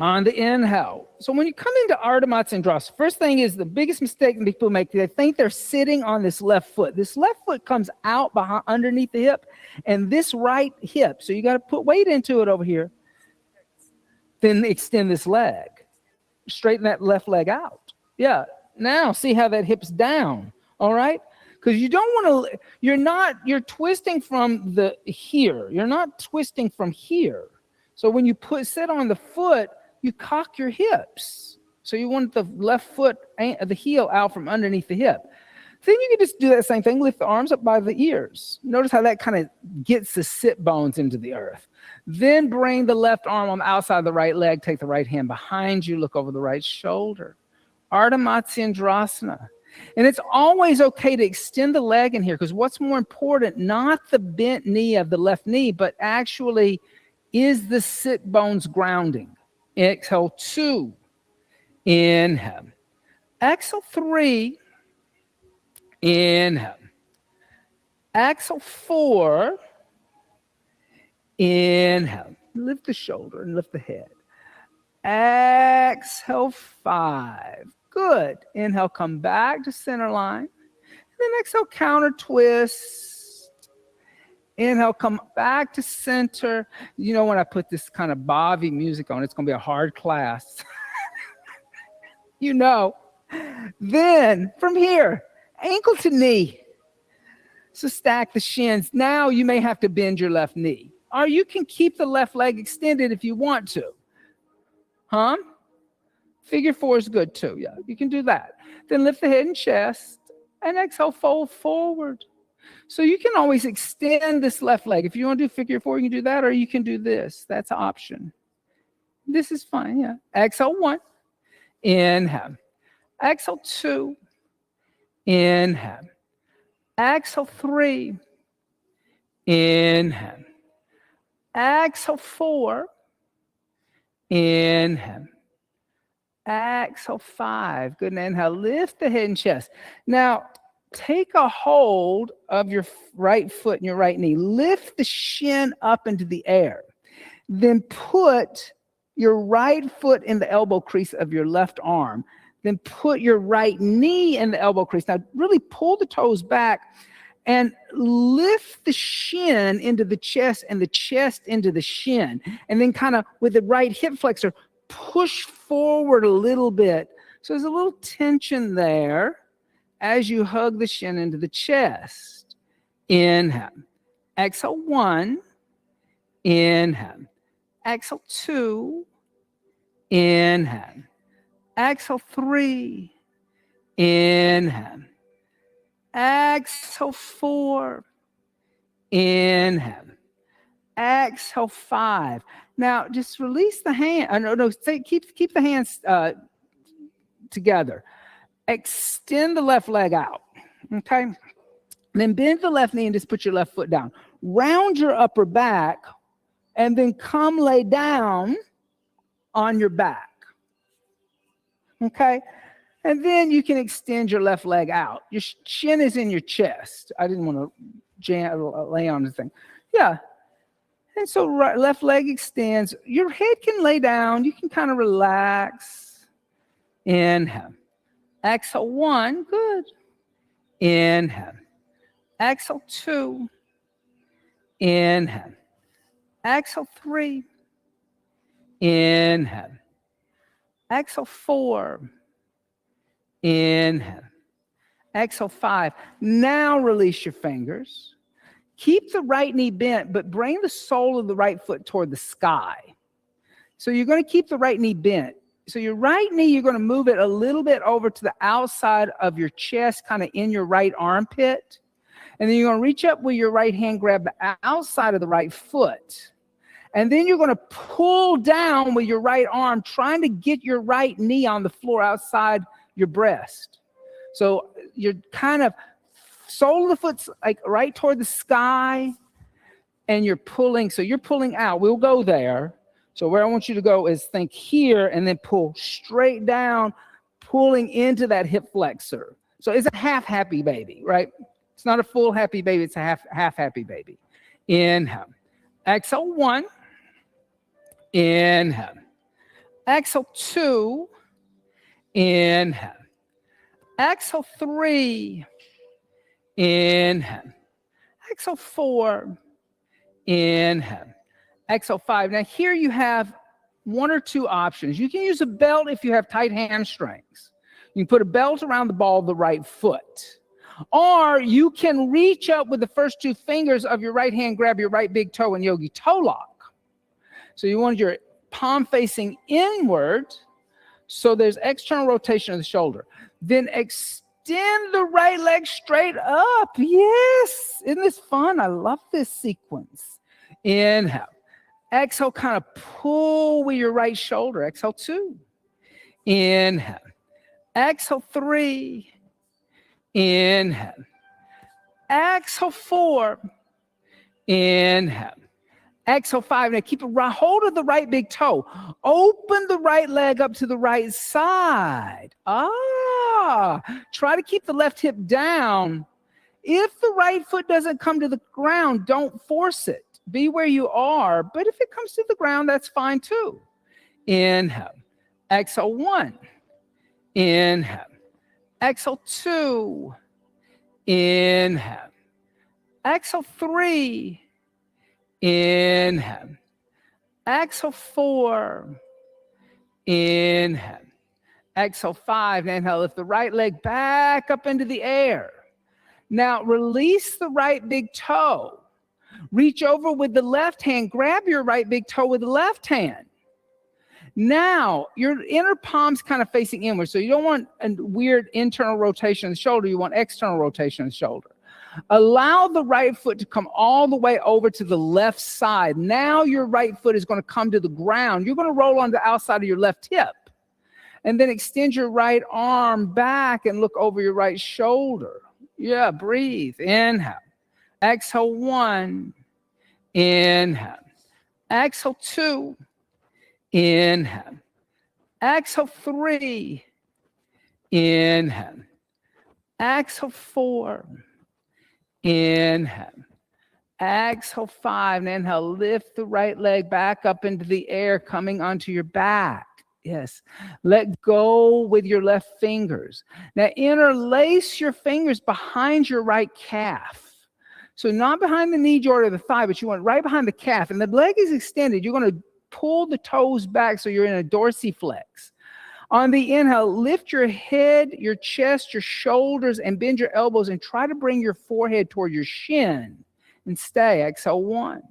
On the inhale. So when you come into Ardha Matsyendrasana, first thing is the biggest mistake people make, they think they're sitting on this left foot. This left foot comes out behind, underneath the hip, and this right hip. So you got to put weight into it over here. Then extend this leg. Straighten that left leg out. Yeah. Now see how that hip's down. All right? Because you don't want to, you're twisting from the here. You're not twisting from here. So when you sit on the foot, you cock your hips. So you want the left foot, the heel out from underneath the hip. Then you can just do that same thing, lift the arms up by the ears. Notice how that kind of gets the sit bones into the earth. Then bring the left arm on the outside of the right leg, take the right hand behind you, look over the right shoulder. Ardha Matsyendrasana. And it's always okay to extend the leg in here, because what's more important, not the bent knee of the left knee, but actually is the sit bones grounding. Exhale 2. Inhale. Exhale 3. Inhale. Exhale 4. Inhale. Lift the shoulder and lift the head. Exhale 5. Good. Inhale, come back to center line. And then exhale, counter twist. Inhale, come back to center. You know, when I put this kind of bhavi music on, it's going to be a hard class. You know. Then from here, ankle to knee. So stack the shins. Now you may have to bend your left knee. Or you can keep the left leg extended if you want to. Huh? Figure 4 is good too. Yeah, you can do that. Then lift the head and chest. And exhale, fold forward. So you can always extend this left leg. If you want to do figure 4, you can do that, or you can do this. That's an option. This is fine, yeah. Exhale 1. Inhale. Exhale 2. Inhale. Exhale 3. Inhale. Exhale 4. Inhale. Exhale, 5. Good. And inhale, lift the head and chest. Now, take a hold of your right foot and your right knee. Lift the shin up into the air. Then put your right foot in the elbow crease of your left arm. Then put your right knee in the elbow crease. Now, really pull the toes back and lift the shin into the chest and the chest into the shin. And then kind of with the right hip flexor, push forward a little bit. So there's a little tension there as you hug the shin into the chest. Inhale. Exhale, 1. Inhale. Exhale, 2. Inhale. Exhale, 3. Inhale. Exhale, 4. Inhale. Exhale, 5. Now, just release the hand. Keep the hands together. Extend the left leg out. Okay. Then bend the left knee and just put your left foot down. Round your upper back and then come lay down on your back. Okay. And then you can extend your left leg out. Your chin is in your chest. I didn't want to lay on the thing. Yeah. And so left leg extends. Your head can lay down. You can kind of relax. Inhale. Exhale, 1. Good. Inhale. Exhale, 2. Inhale. Exhale, 3. Inhale. Exhale, 4. Inhale. Exhale, 5. Now release your fingers. Keep the right knee bent, but bring the sole of the right foot toward the sky. So you're going to keep the right knee bent. So your right knee, you're going to move it a little bit over to the outside of your chest, kind of in your right armpit. And then you're going to reach up with your right hand, grab the outside of the right foot. And then you're going to pull down with your right arm, trying to get your right knee on the floor outside your breast. So you're kind of sole of the foot's like right toward the sky, and you're pulling. So you're pulling out. We'll go there. So where I want you to go is think here and then pull straight down, pulling into that hip flexor. So it's a half happy baby, right? It's not a full happy baby. It's a half happy baby. Inhale. Exhale, 1. Inhale. Exhale, 2. Inhale. Exhale, 3. Inhale. Exhale, 4. Inhale. Exhale, 5. Now here you have 1 or 2 options. You can use a belt if you have tight hamstrings. You can put a belt around the ball of the right foot. Or you can reach up with the first 2 fingers of your right hand, grab your right big toe in yogi toe lock. So you want your palm facing inward, so there's external rotation of the shoulder. Then extend the right leg straight up. Yes. Isn't this fun? I love this sequence. Inhale. Exhale, kind of pull with your right shoulder. Exhale, 2. Inhale. Exhale, 3. Inhale. Exhale, 4. Inhale. Exhale, 5. Now keep a hold of the right big toe. Open the right leg up to the right side. Try to keep the left hip down. If the right foot doesn't come to the ground, don't force it. Be where you are. But if it comes to the ground, that's fine too. Inhale. Exhale, 1. Inhale. Exhale, 2. Inhale. Exhale, 3. Inhale. Exhale, 4. Inhale. Exhale, 5. Inhale. Lift the right leg back up into the air. Now release the right big toe. Reach over with the left hand. Grab your right big toe with the left hand. Now your inner palm's kind of facing inward. So you don't want a weird internal rotation of the shoulder. You want external rotation of the shoulder. Allow the right foot to come all the way over to the left side. Now your right foot is going to come to the ground. You're going to roll on the outside of your left hip. And then extend your right arm back and look over your right shoulder. Yeah, breathe. Inhale. Exhale, 1. Inhale. Exhale, 2. Inhale. Exhale 3. Inhale. Exhale 4. Inhale. Exhale 5. And inhale, lift the right leg back up into the air, coming onto your back. Yes. Let go with your left fingers. Now interlace your fingers behind your right calf. So not behind the knee joint or the thigh, but you want right behind the calf. And the leg is extended. You're going to pull the toes back so you're in a dorsiflex. On the inhale, lift your head, your chest, your shoulders, and bend your elbows and try to bring your forehead toward your shin and stay. Exhale 1.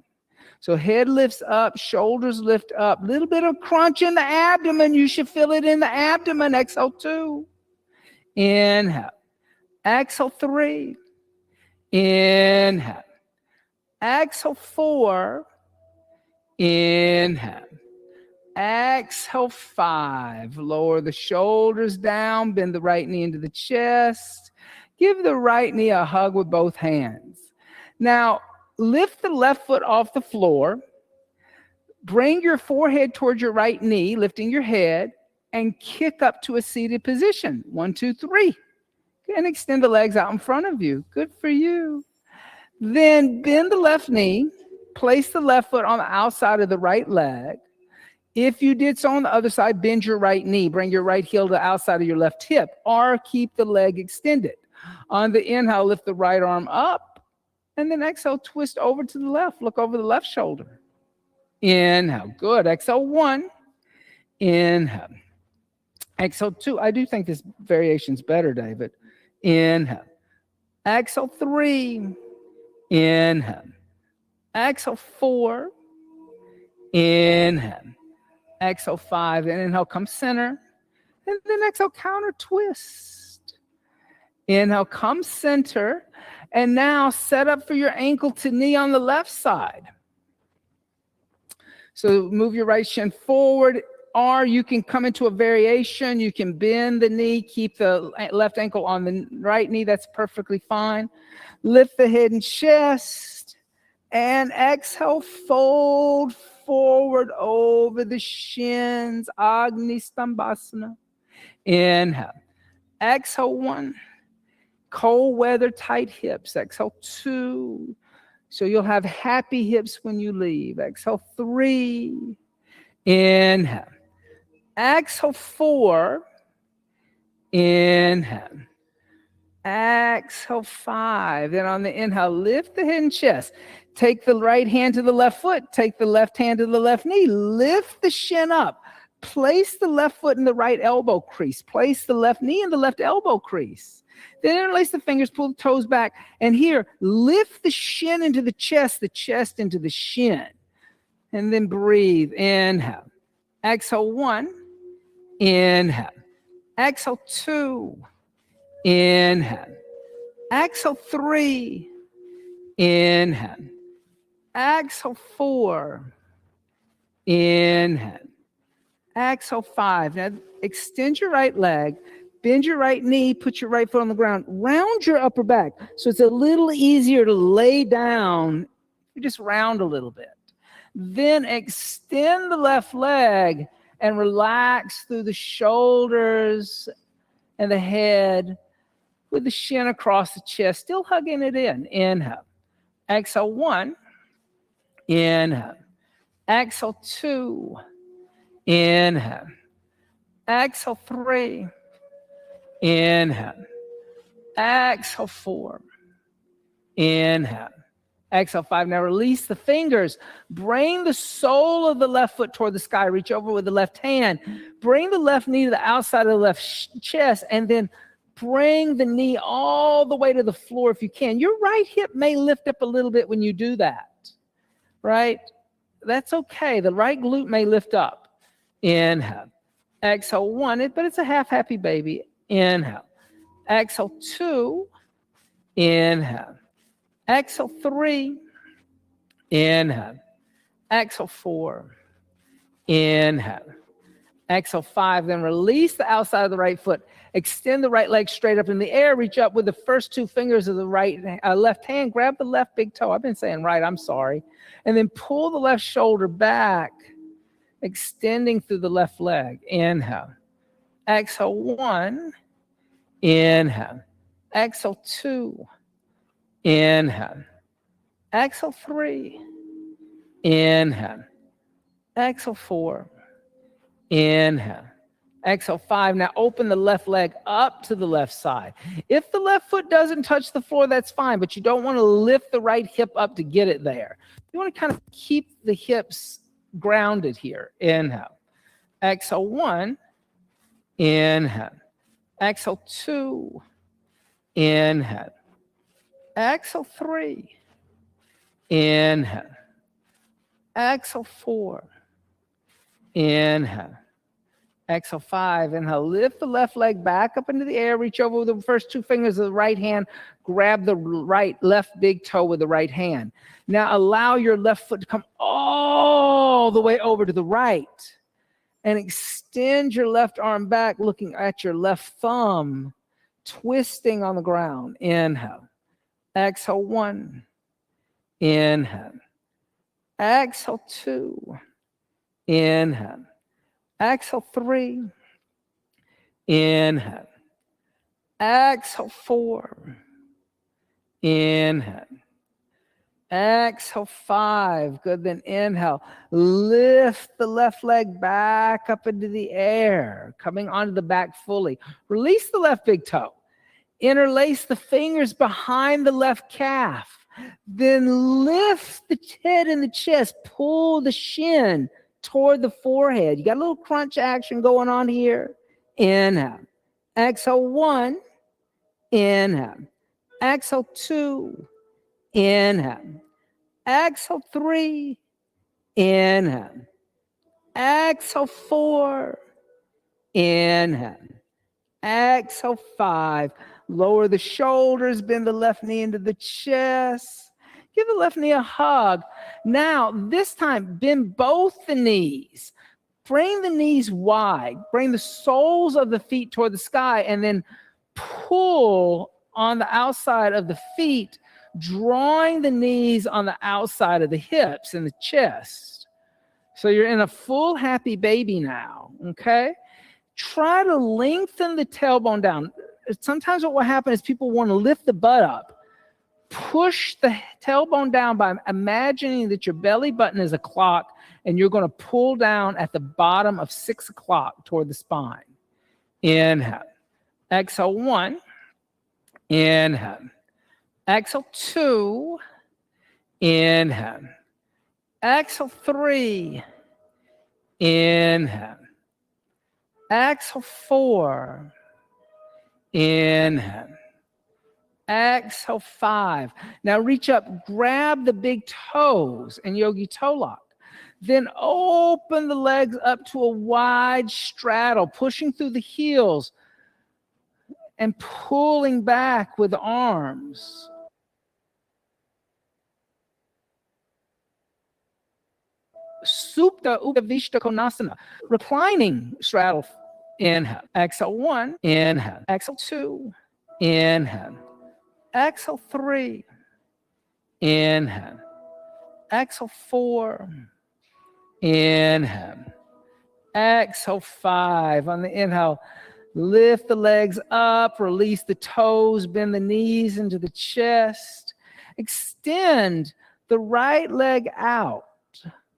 So head lifts up, shoulders lift up. Little bit of crunch in the abdomen. You should feel it in the abdomen. Exhale 2. Inhale. Exhale 3. Inhale. Exhale 4. Inhale. Exhale 5. Lower the shoulders down. Bend the right knee into the chest. Give the right knee a hug with both hands. Now, lift the left foot off the floor. Bring your forehead towards your right knee, lifting your head, and kick up to a seated position. 1, 2, 3. And extend the legs out in front of you. Good for you. Then bend the left knee. Place the left foot on the outside of the right leg. If you did so on the other side, bend your right knee. Bring your right heel to the outside of your left hip, or keep the leg extended. On the inhale, lift the right arm up. And then exhale, twist over to the left. Look over the left shoulder. Inhale. Good. Exhale 1. Inhale. Exhale 2. I do think this variation's better, David. Inhale. Exhale 3. Inhale. Exhale 4. Inhale. Exhale 5. And inhale, come center. And then exhale, counter twist. Inhale, come center. And now set up for your ankle to knee on the left side. So move your right shin forward, or you can come into a variation. You can bend the knee, keep the left ankle on the right knee. That's perfectly fine. Lift the head and chest, and exhale, fold forward over the shins, Agni Stambhasana. Inhale. Exhale 1. Cold weather, tight hips. Exhale 2. So you'll have happy hips when you leave. Exhale 3. Inhale. Exhale 4. Inhale. Exhale 5. Then on the inhale, lift the head and chest. Take the right hand to the left foot. Take the left hand to the left knee. Lift the shin up. Place the left foot in the right elbow crease. Place the left knee in the left elbow crease. Then interlace the fingers, pull the toes back. And here, lift the shin into the chest into the shin. And then breathe. Inhale. Exhale 1. Inhale. Exhale 2. Inhale. Exhale 3. Inhale. Exhale 4. Inhale. Exhale 5. Now extend your right leg. Bend your right knee, put your right foot on the ground. Round your upper back so it's a little easier to lay down. You just round a little bit. Then extend the left leg and relax through the shoulders and the head with the shin across the chest, still hugging it in. Inhale. Exhale 1. Inhale. Exhale 2. Inhale. Exhale 3. Inhale. Exhale 4. Inhale. Exhale 5. Now release the fingers. Bring the sole of the left foot toward the sky. Reach over with the left hand. Bring the left knee to the outside of the left chest. And then bring the knee all the way to the floor if you can. Your right hip may lift up a little bit when you do that. Right? That's okay. The right glute may lift up. Inhale. Exhale 1. But it's a half happy baby. Inhale. Exhale 2. Inhale. Exhale 3. Inhale. Exhale 4. Inhale. Exhale 5. Then release the outside of the right foot. Extend the right leg straight up in the air. Reach up with the first 2 fingers of the left hand. Grab the left big toe. I've been saying right. I'm sorry. And then pull the left shoulder back. extending through the left leg. Inhale. Exhale, 1. Inhale. Exhale, 2. Inhale. Exhale, 3. Inhale. Exhale, 4. Inhale. Exhale, 5. Now open the left leg up to the left side. If the left foot doesn't touch the floor, that's fine, but you don't want to lift the right hip up to get it there. You want to kind of keep the hips grounded here. Inhale. Exhale, 1. Inhale. Exhale, 2. Inhale. Exhale, 3. Inhale. Exhale, 4. Inhale. Exhale, 5. Inhale. Lift the left leg back up into the air. Reach over with the first 2 fingers of the right hand. Grab the left big toe with the right hand. Now allow your left foot to come all the way over to the right. And extend your left arm back, looking at your left thumb, twisting on the ground. Inhale. Exhale, 1. Inhale. Exhale, 2. Inhale. Exhale, 3. Inhale. Exhale, 4. Inhale. Exhale, 5. Good. Then inhale. Lift the left leg back up into the air, coming onto the back fully. Release the left big toe. Interlace the fingers behind the left calf. Then lift the head and the chest. Pull the shin toward the forehead. You got a little crunch action going on here. Inhale. Exhale, 1. Inhale. Exhale, 2. Inhale. Exhale, 3. Inhale. Exhale, 4. Inhale. Exhale, 5. Lower the shoulders, bend the left knee into the chest. Give the left knee a hug. Now, this time, bend both the knees. Bring the knees wide. Bring the soles of the feet toward the sky, and then pull on the outside of the feet, drawing the knees on the outside of the hips and the chest. So you're in a full happy baby now, okay? Try to lengthen the tailbone down. Sometimes what will happen is people want to lift the butt up. Push the tailbone down by imagining that your belly button is a clock and you're going to pull down at the bottom of 6 o'clock toward the spine. Inhale. Exhale, 1. Inhale. Exhale, 2. Inhale. Exhale, 3. Inhale. Exhale, 4. Inhale. Exhale, 5. Now reach up, grab the big toes and yogi toe lock. Then open the legs up to a wide straddle, pushing through the heels and pulling back with the arms. Supta Upavishta Konasana, reclining straddle. Inhale. Exhale, 1. Inhale. Exhale, 2. Inhale. Exhale, 3. Inhale. Exhale, 4. Inhale. Exhale, 5. On the inhale, lift the legs up, release the toes, bend the knees into the chest. Extend the right leg out.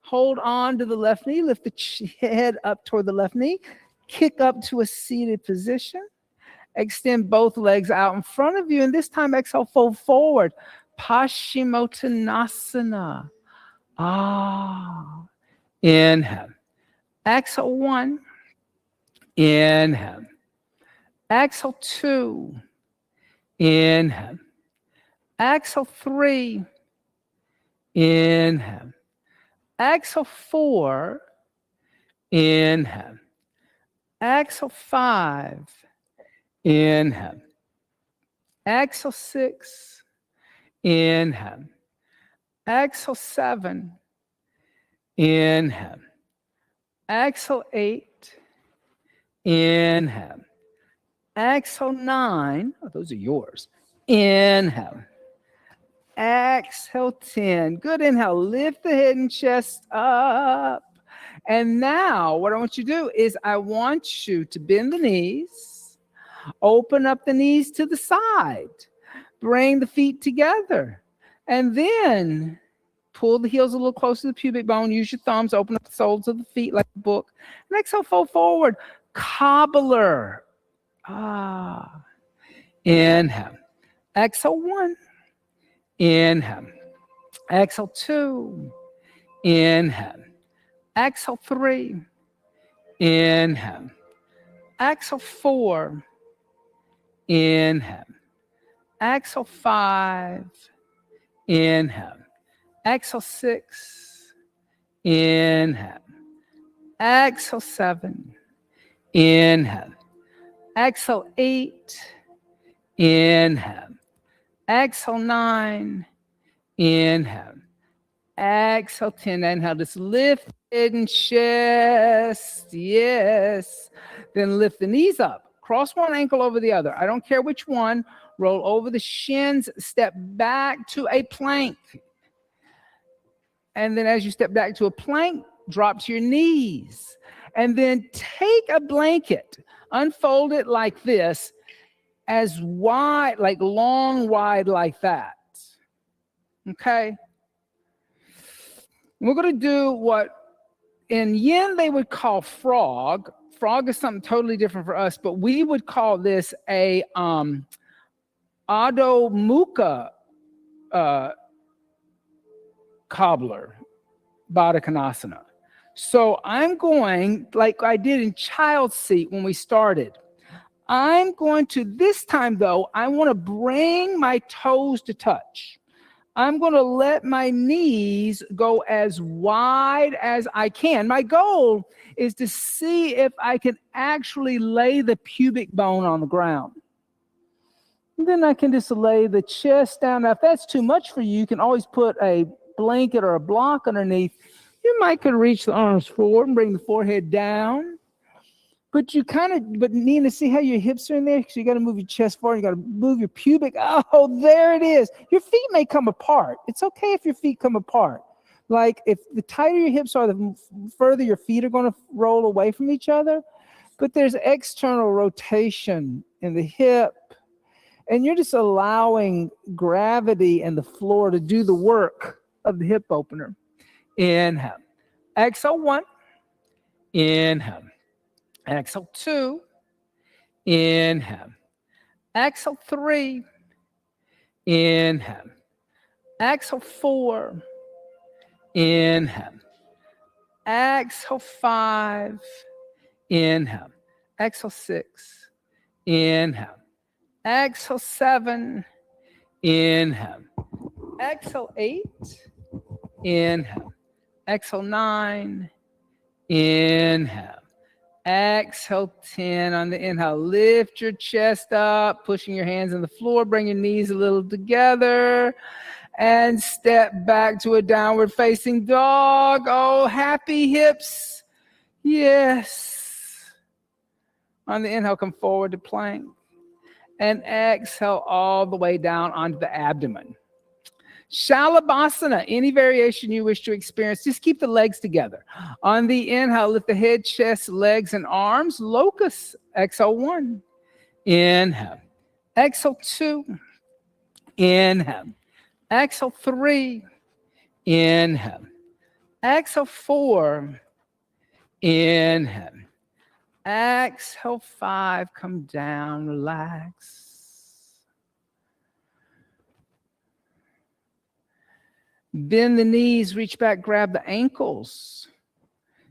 Hold on to the left knee, lift the head up toward the left knee, kick up to a seated position. Extend both legs out in front of you, and this time exhale, fold forward. Paschimottanasana. Inhale. Exhale, 1. Inhale. Exhale, 2. Inhale. Exhale, 3. Inhale. Exhale, 4. Inhale. Exhale, 5. Inhale. Exhale, 6. Inhale. Exhale, 7. Inhale. Exhale, 8. Inhale. Exhale, 9. Oh, those are yours. Inhale. Exhale, 10. Good. Inhale. Lift the head and chest up. And now what I want you to do is I want you to bend the knees, open up the knees to the side, bring the feet together, and then pull the heels a little closer to the pubic bone. Use your thumbs, open up the soles of the feet like a book. And exhale, fold forward. Cobbler. Inhale. Exhale, 1. Inhale. Exhale, 2. Inhale. Exhale, 3. Inhale. Exhale, 4. Inhale. Exhale, 5. Inhale. Exhale, 6. Inhale. Exhale, 7. Inhale. Exhale, 8. Inhale. Exhale, 9. Inhale. Exhale, 10. Inhale. Just lift head and chest. Yes. Then lift the knees up. Cross one ankle over the other. I don't care which one. Roll over the shins. Step back to a plank. And then as you step back to a plank, drop to your knees. And then take a blanket, unfold it like this, as wide, like long, wide like that. Okay? We're going to do what in yin they would call frog. Frog is something totally different for us, but we would call this a Adho Mukha cobbler, Baddha Konasana. So I'm going, like I did in child's seat when we started, I'm going to, this time though, I want to bring my toes to touch. I'm going to let my knees go as wide as I can. My goal is to see if I can actually lay the pubic bone on the ground. And then I can just lay the chest down. Now, if that's too much for you, you can always put a blanket or a block underneath. You might could reach the arms forward and bring the forehead down. But Nina, see how your hips are in there? So you got to move your chest forward. You got to move your pubic. Oh, there it is. Your feet may come apart. It's okay if your feet come apart. Like if the tighter your hips are, the further your feet are going to roll away from each other. But there's external rotation in the hip. And you're just allowing gravity and the floor to do the work of the hip opener. Inhale. Exhale, 1. Inhale. Exhale, 2. Inhale. Exhale, 3. Inhale. Exhale, 4. Inhale. Exhale, 5. Inhale. Exhale, 6. Inhale. Exhale, 7. Inhale. Exhale, 8. Inhale. Exhale, 9. Inhale. Exhale, 10 on the inhale. Lift your chest up, pushing your hands on the floor. Bring your knees a little together. And step back to a downward facing dog. Oh, happy hips. Yes. On the inhale, come forward to plank. And exhale all the way down onto the abdomen. Shalabhasana, any variation you wish to experience, just keep the legs together. On the inhale, lift the head, chest, legs, and arms. Locust, exhale, 1. Inhale. Exhale, 2. Inhale. Exhale, 3. Inhale. Exhale, 4. Inhale. Exhale, 5. Come down, relax. Bend the knees, reach back, grab the ankles.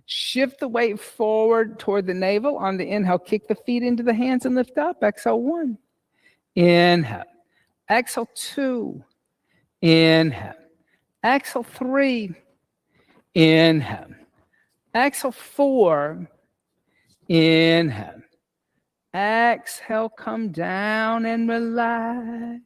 Shift the weight forward toward the navel. On the inhale, kick the feet into the hands and lift up. Exhale, 1. Inhale. Exhale, 2. Inhale. Exhale, 3. Inhale. Exhale, 4. Inhale. Exhale, come down and relax.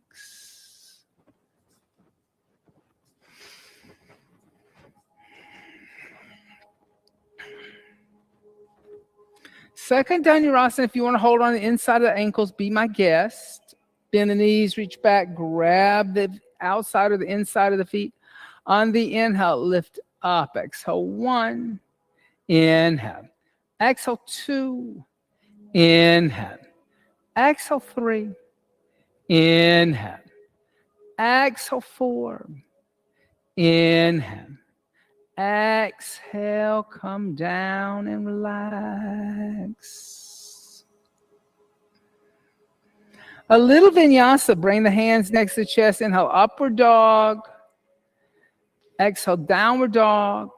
Second Dhanurasana, if you want to hold on the inside of the ankles, be my guest. Bend the knees, reach back, grab the outside or the inside of the feet. On the inhale, lift up. Exhale, 1. Inhale. Exhale 2. Inhale. Exhale 3. Inhale. Exhale 4. Inhale. Exhale, come down and relax. A little vinyasa. Bring the hands next to the chest. Inhale, upward dog. Exhale, downward dog.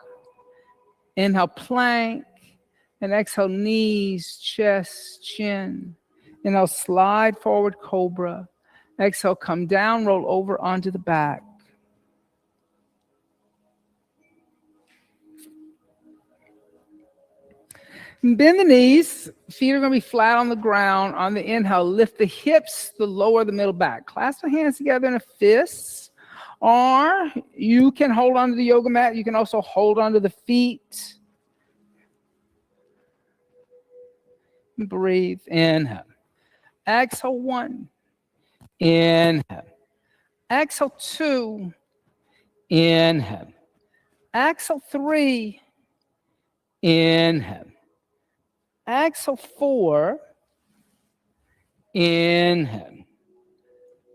Inhale, plank. And exhale, knees, chest, chin. Inhale, slide forward, cobra. Exhale, come down, roll over onto the back. Bend the knees. Feet are going to be flat on the ground. On the inhale, lift the hips, the lower, the middle back. Clasp the hands together in a fist. Or you can hold onto the yoga mat. You can also hold onto the feet. Breathe. Inhale. Exhale 1. Inhale. Exhale 2. Inhale. Exhale 3. Inhale. Exhale 4. Inhale.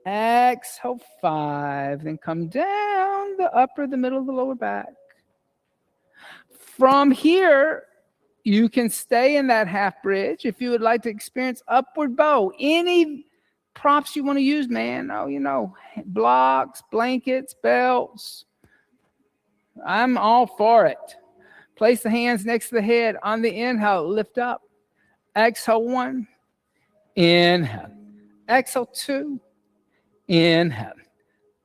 Exhale 5. Then come down the upper, the middle, the lower back. From here, you can stay in that half bridge. If you would like to experience upward bow, any props you want to use, man. Oh, blocks, blankets, belts. I'm all for it. Place the hands next to the head. On the inhale, lift up. Exhale 1. Inhale. Exhale 2. Inhale.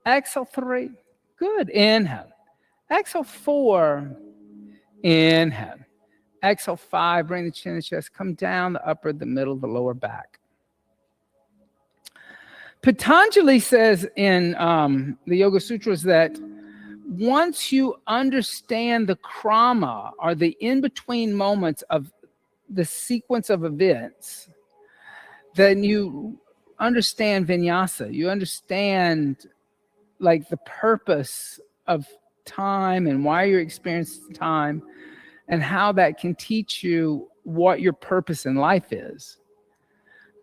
Exhale 3. Good. Inhale. Exhale 4. Inhale. Exhale 5. Bring the chin and chest. Come down the upper, the middle, the lower back. Patanjali says in the Yoga Sutras that once you understand the krama, or the in-between moments of the sequence of events, then you understand vinyasa. You understand like the purpose of time and why you're experiencing time, and how that can teach you what your purpose in life is.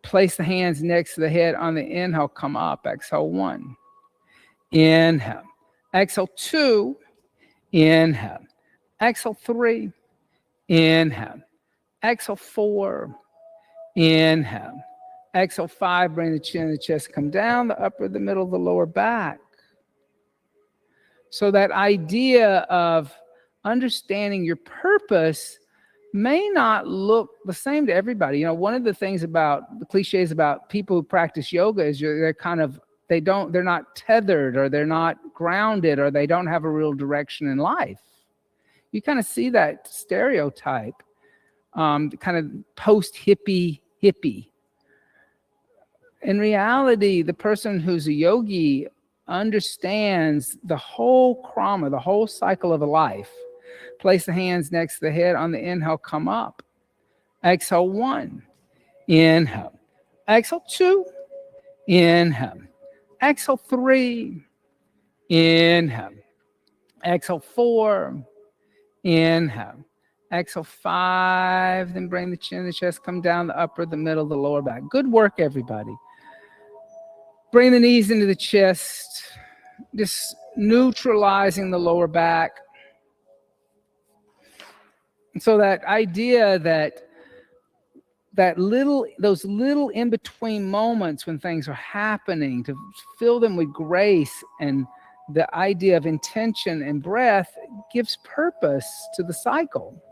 Place the hands next to the head. On the inhale, come up. Exhale 1. Inhale. Exhale 2. Inhale. Exhale 3. Inhale. Exhale 4. Inhale. Exhale 5. Bring the chin and the chest. Come down the upper, the middle, the lower back. So that idea of understanding your purpose may not look the same to everybody. One of the things about the cliches about people who practice yoga is they're not tethered, or they're not grounded, or they don't have a real direction in life. You kind of see that stereotype, kind of post-hippie. In reality, the person who's a yogi understands the whole krama, the whole cycle of a life. Place the hands next to the head. On the inhale, come up. Exhale 1. Inhale. Exhale 2. Inhale. Exhale 3. Inhale. Exhale 4. Inhale. Exhale 5. Then bring the chin and the chest. Come down the upper, the middle, the lower back. Good work, everybody. Bring the knees into the chest. Just neutralizing the lower back. So that idea that those little in-between moments when things are happening, to fill them with grace, and the idea of intention and breath gives purpose to the cycle.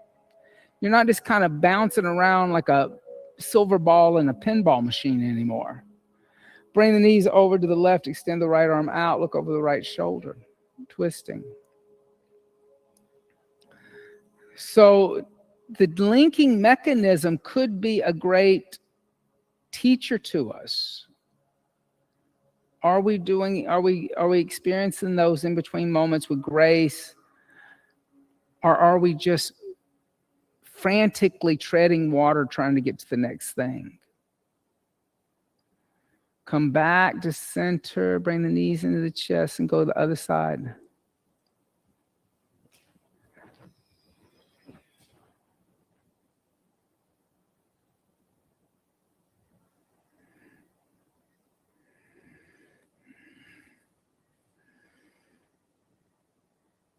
You're not just kind of bouncing around like a silver ball in a pinball machine anymore. Bring the knees over to the left, extend the right arm out, look over the right shoulder, twisting. So the linking mechanism could be a great teacher to us. Are we experiencing those in-between moments with grace? Or are we just frantically treading water trying to get to the next thing? Come back to center, bring the knees into the chest, and go to the other side.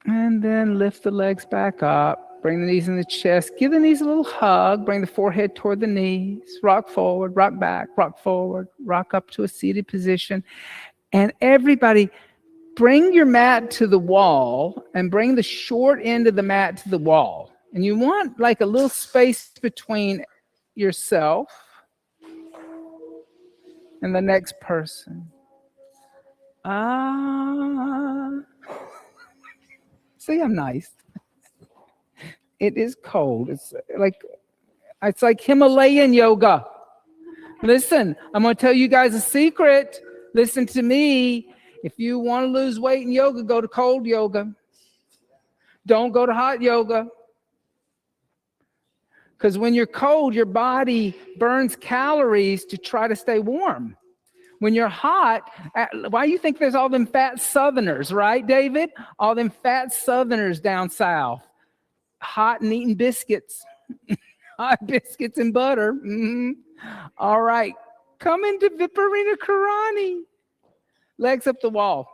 And then lift the legs back up. Bring the knees in the chest. Give the knees a little hug. Bring the forehead toward the knees. Rock forward, rock back, rock forward, rock up to a seated position. And everybody, bring your mat to the wall and bring the short end of the mat to the wall. And you want like a little space between yourself and the next person. See, I'm nice. It is cold. It's like Himalayan yoga. Listen, I'm going to tell you guys a secret. Listen to me. If you want to lose weight in yoga, go to cold yoga. Don't go to hot yoga. Because when you're cold, your body burns calories to try to stay warm. When you're hot, why do you think there's all them fat Southerners, right, David? All them fat Southerners down south. Hot and eating biscuits. Hot biscuits and butter. Mm-hmm. All right. Come into Viparita Karani. Legs up the wall.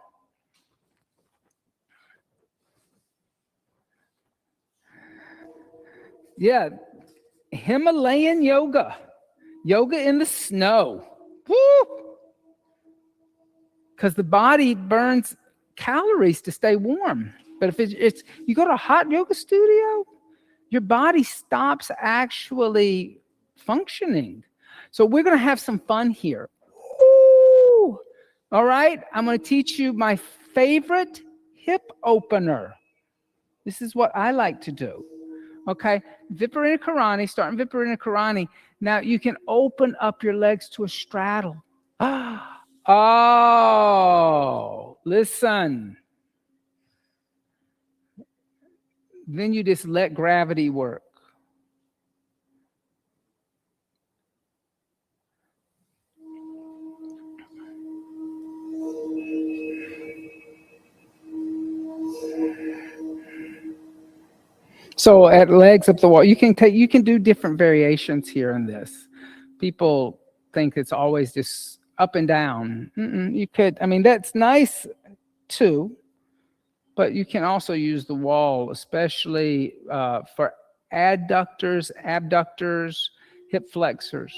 Yeah. Himalayan yoga. Yoga in the snow. Woo! Because the body burns calories to stay warm. But if it's you go to a hot yoga studio, your body stops actually functioning. So we're going to have some fun here. Ooh. All right. I'm going to teach you my favorite hip opener. This is what I like to do. Okay. Viparita Karani, starting Viparita Karani. Now you can open up your legs to a straddle. Oh, listen. Then you just let gravity work. So at legs up the wall, you can do different variations here in this. People think it's always just up and down. You could, that's nice too, but you can also use the wall, especially for adductors, abductors, hip flexors.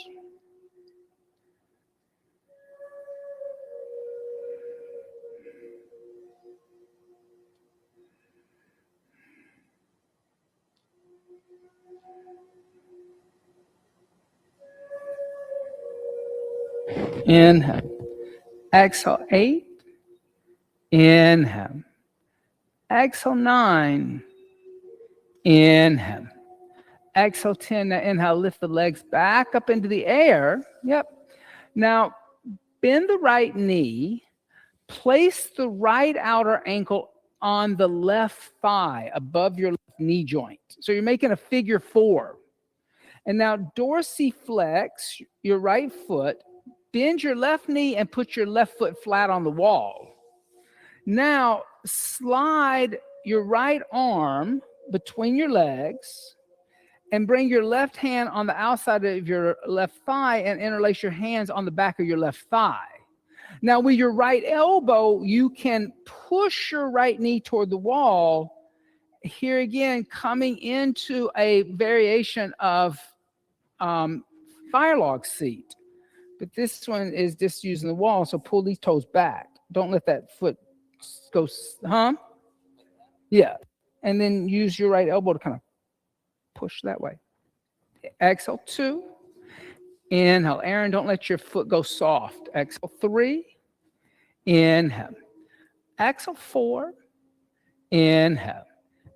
Inhale. Exhale 8. Inhale. Exhale 9. Inhale. Exhale 10. Now inhale, lift the legs back up into the air. Yep. Now bend the right knee. Place the right outer ankle on the left thigh above your left knee joint. So you're making a figure 4. And now dorsiflex your right foot. Bend your left knee and put your left foot flat on the wall. Now, slide your right arm between your legs and bring your left hand on the outside of your left thigh and interlace your hands on the back of your left thigh. Now, with your right elbow, you can push your right knee toward the wall. Here again, coming into a variation of fire log seat. But this one is just using the wall, so pull these toes back. Don't let that foot go, Yeah. And then use your right elbow to kind of push that way. Exhale 2. Inhale. Aaron, don't let your foot go soft. Exhale 3. Inhale. Exhale 4. Inhale.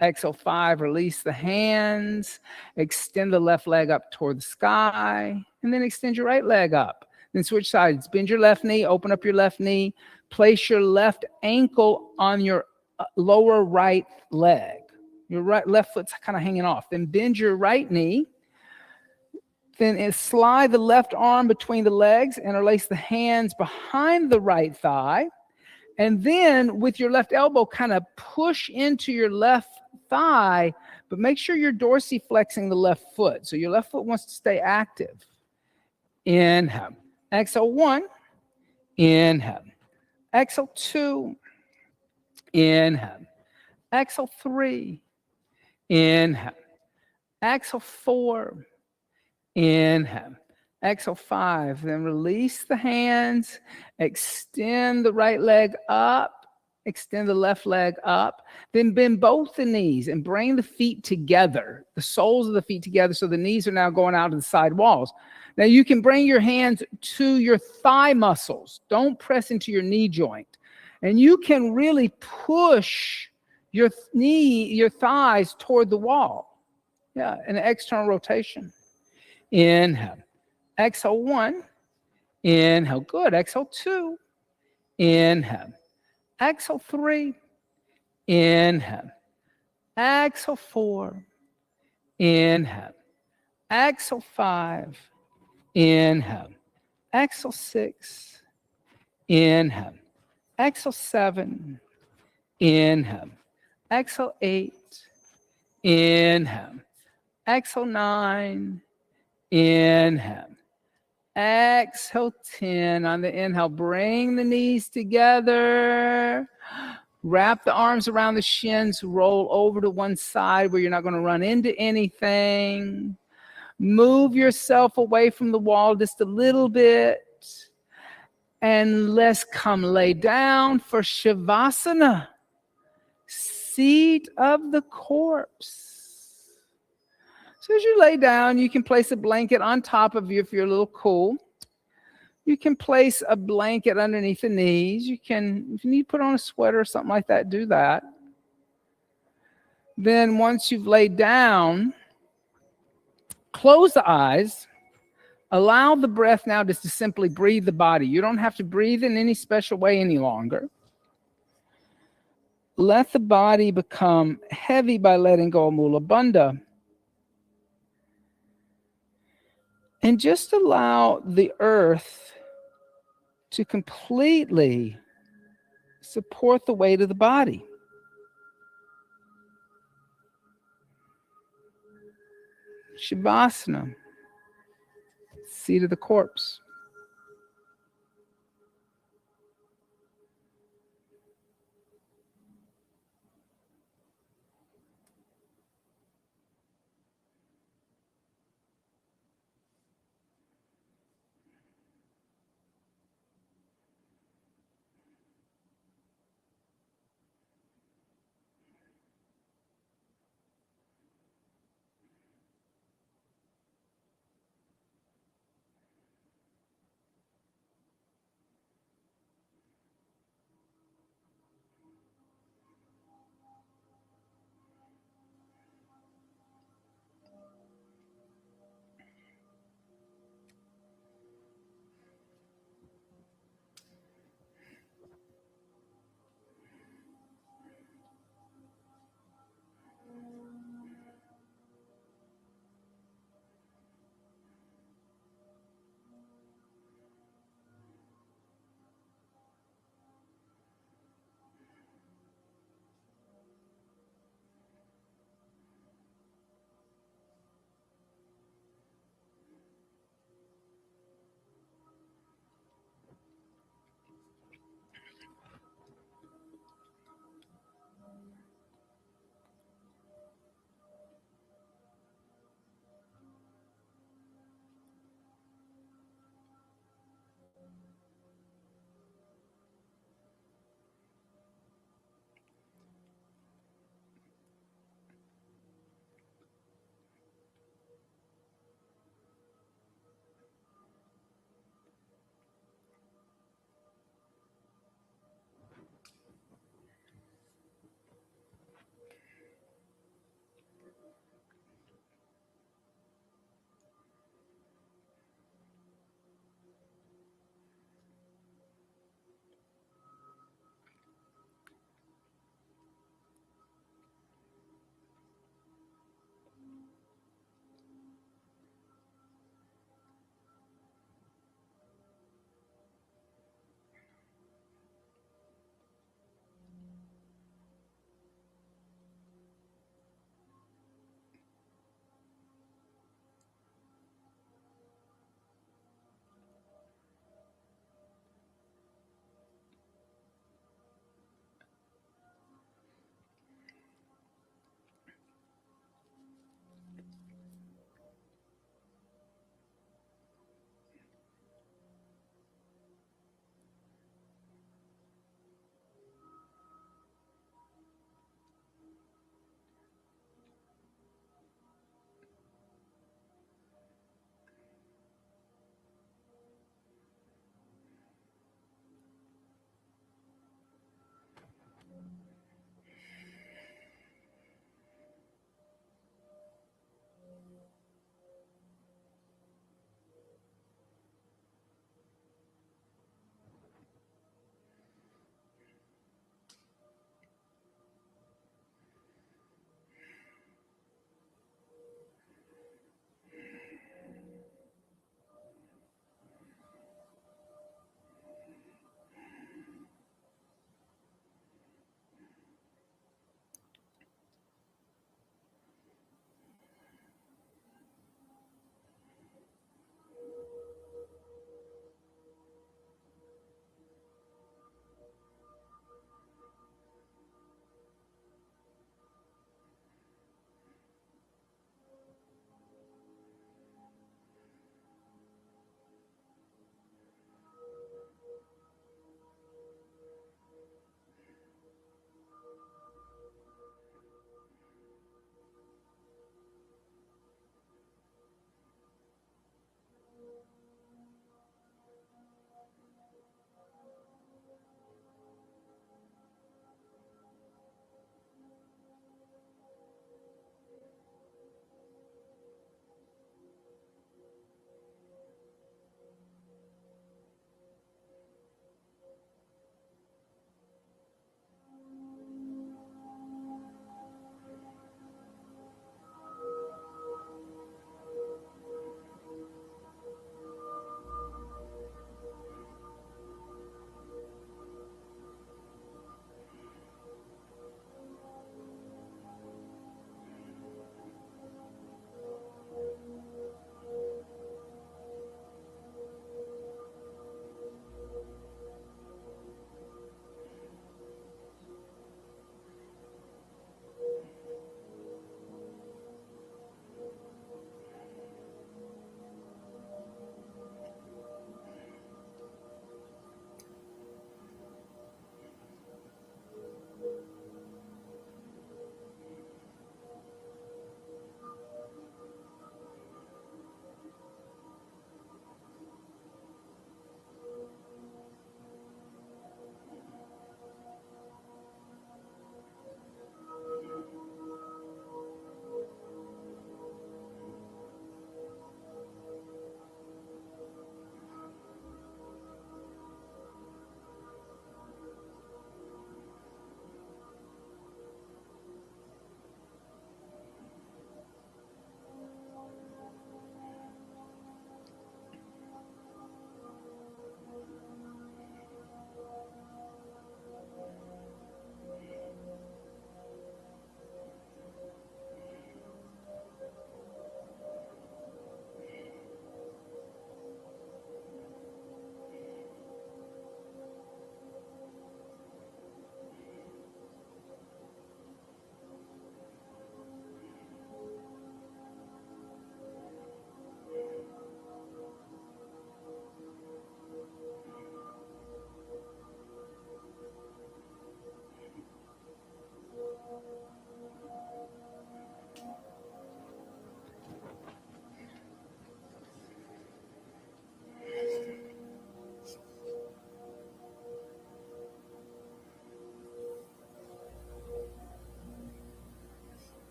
Exhale 5. Release the hands. Extend the left leg up toward the sky. And then extend your right leg up. Then switch sides. Bend your left knee. Open up your left knee. Place your left ankle on your lower right leg. Your left foot's kind of hanging off. Then bend your right knee. Then slide the left arm between the legs. Interlace the hands behind the right thigh. And then with your left elbow, kind of push into your left thigh, but make sure you're dorsiflexing the left foot. So your left foot wants to stay active. Inhale. Exhale 1. Inhale. Exhale 2. Inhale. Exhale 3. Inhale. Exhale 4. Inhale. Exhale 5. Then release the hands. Extend the right leg up. Extend the left leg up. Then bend both the knees and bring the feet together, the soles of the feet together, so the knees are now going out to the side walls. Now you can bring your hands to your thigh muscles. Don't press into your knee joint. And you can really push your thighs toward the wall. Yeah, an external rotation. Inhale. Exhale 1. Inhale. Good. Exhale 2. Inhale. Exhale 3. Inhale. Exhale 4. Inhale. Exhale 5. Inhale. Exhale 6. Inhale. Exhale 7. Inhale. Exhale 8. Inhale. Exhale 9. Inhale. Exhale 10. On the inhale, bring the knees together. Wrap the arms around the shins. Roll over to one side where you're not going to run into anything. Move yourself away from the wall just a little bit. And let's come lay down for Shavasana. Seat of the corpse. So as you lay down, you can place a blanket on top of you if you're a little cool. You can place a blanket underneath the knees. If you need to put on a sweater or something like that, do that. Then once you've laid down, close the eyes. Allow the breath now just to simply breathe the body. You don't have to breathe in any special way any longer. Let the body become heavy by letting go of Mula Bandha. And just allow the earth to completely support the weight of the body. Shavasana, seat of the corpse.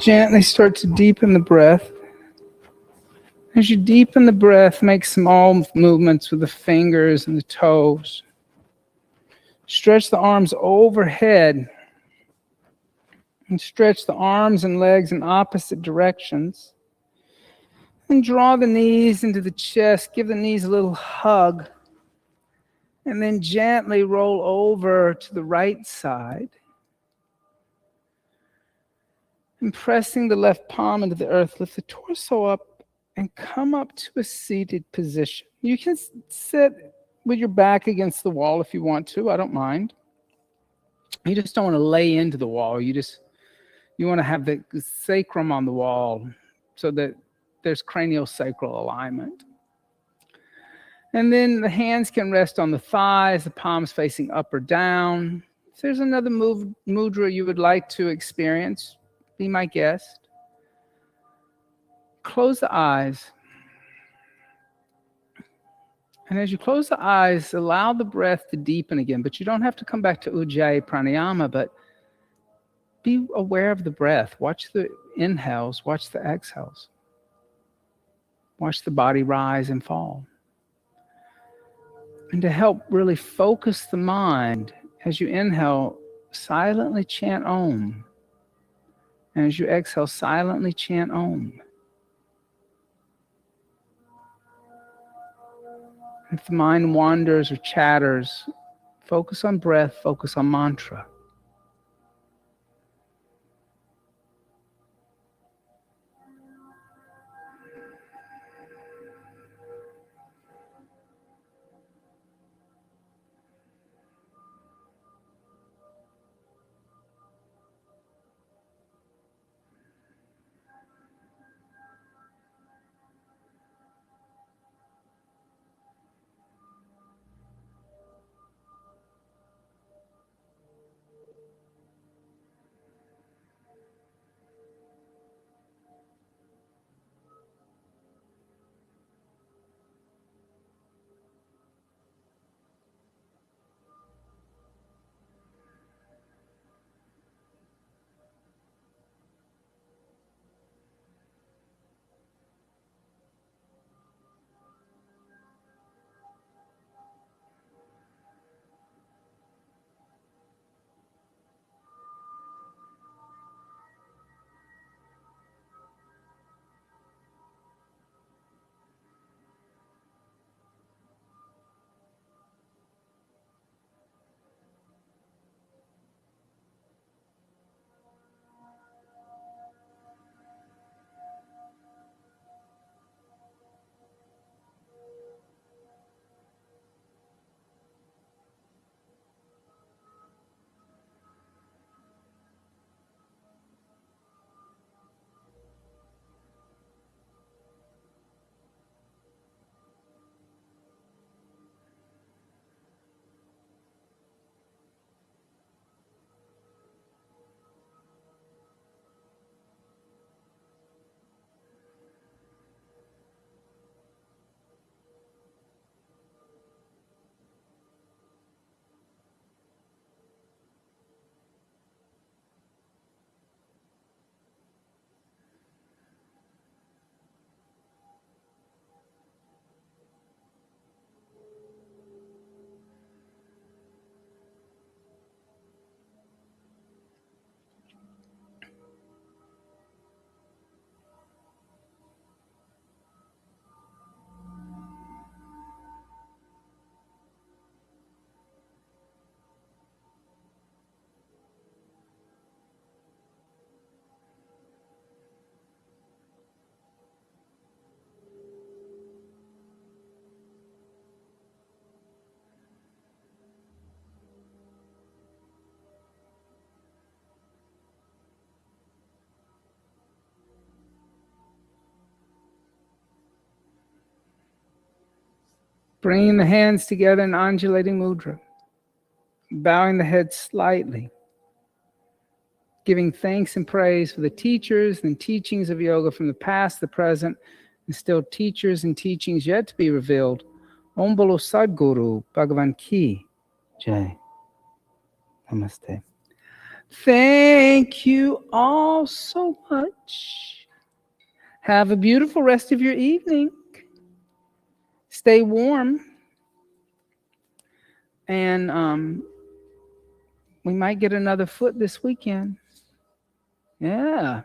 Gently start to deepen the breath. As you deepen the breath, make small movements with the fingers and the toes. Stretch the arms overhead and stretch the arms and legs in opposite directions. And draw the knees into the chest. Give the knees a little hug. And then gently roll over to the right side. And pressing the left palm into the earth, lift the torso up and come up to a seated position. You can sit with your back against the wall if you want to. I don't mind. You just don't want to lay into the wall. You want to have the sacrum on the wall so that there's craniosacral alignment. And then the hands can rest on the thighs, the palms facing up or down. If there's another mudra you would like to experience, be my guest. Close the eyes. And as you close the eyes, allow the breath to deepen again. But you don't have to come back to Ujjayi Pranayama, but be aware of the breath. Watch the inhales, watch the exhales. Watch the body rise and fall. And to help really focus the mind, as you inhale, silently chant Om. And as you exhale, silently chant Om. If the mind wanders or chatters, focus on breath, focus on mantra. Bringing the hands together in undulating mudra. Bowing the head slightly. Giving thanks and praise for the teachers and teachings of yoga from the past, the present, and still teachers and teachings yet to be revealed. Om Bolo Sadguru Bhagavan Ki Jai. Namaste. Thank you all so much. Have a beautiful rest of your evening. Stay warm. And we might get another foot this weekend. Yeah.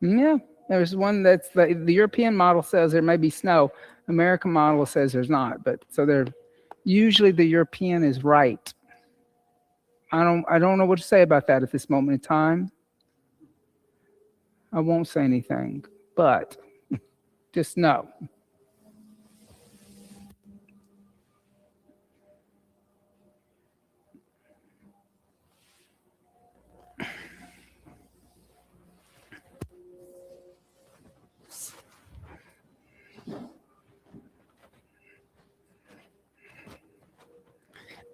Yeah. There's one that's the European model says there may be snow. American model says there's not. But so they're usually the European is right. I don't know what to say about that at this moment in time. I won't say anything, but just know.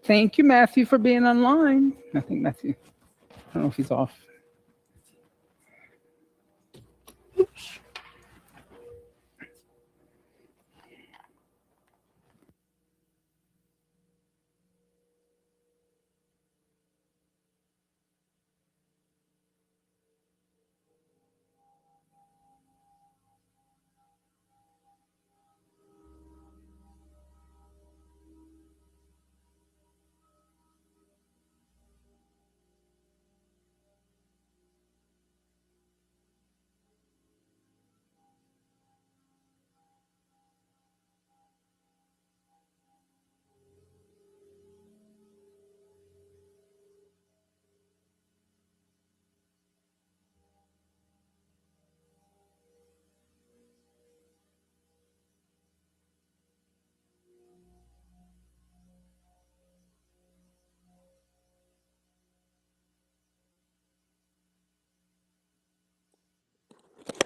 Thank you, Matthew, for being online. I think Matthew, I don't know if he's off. Oops.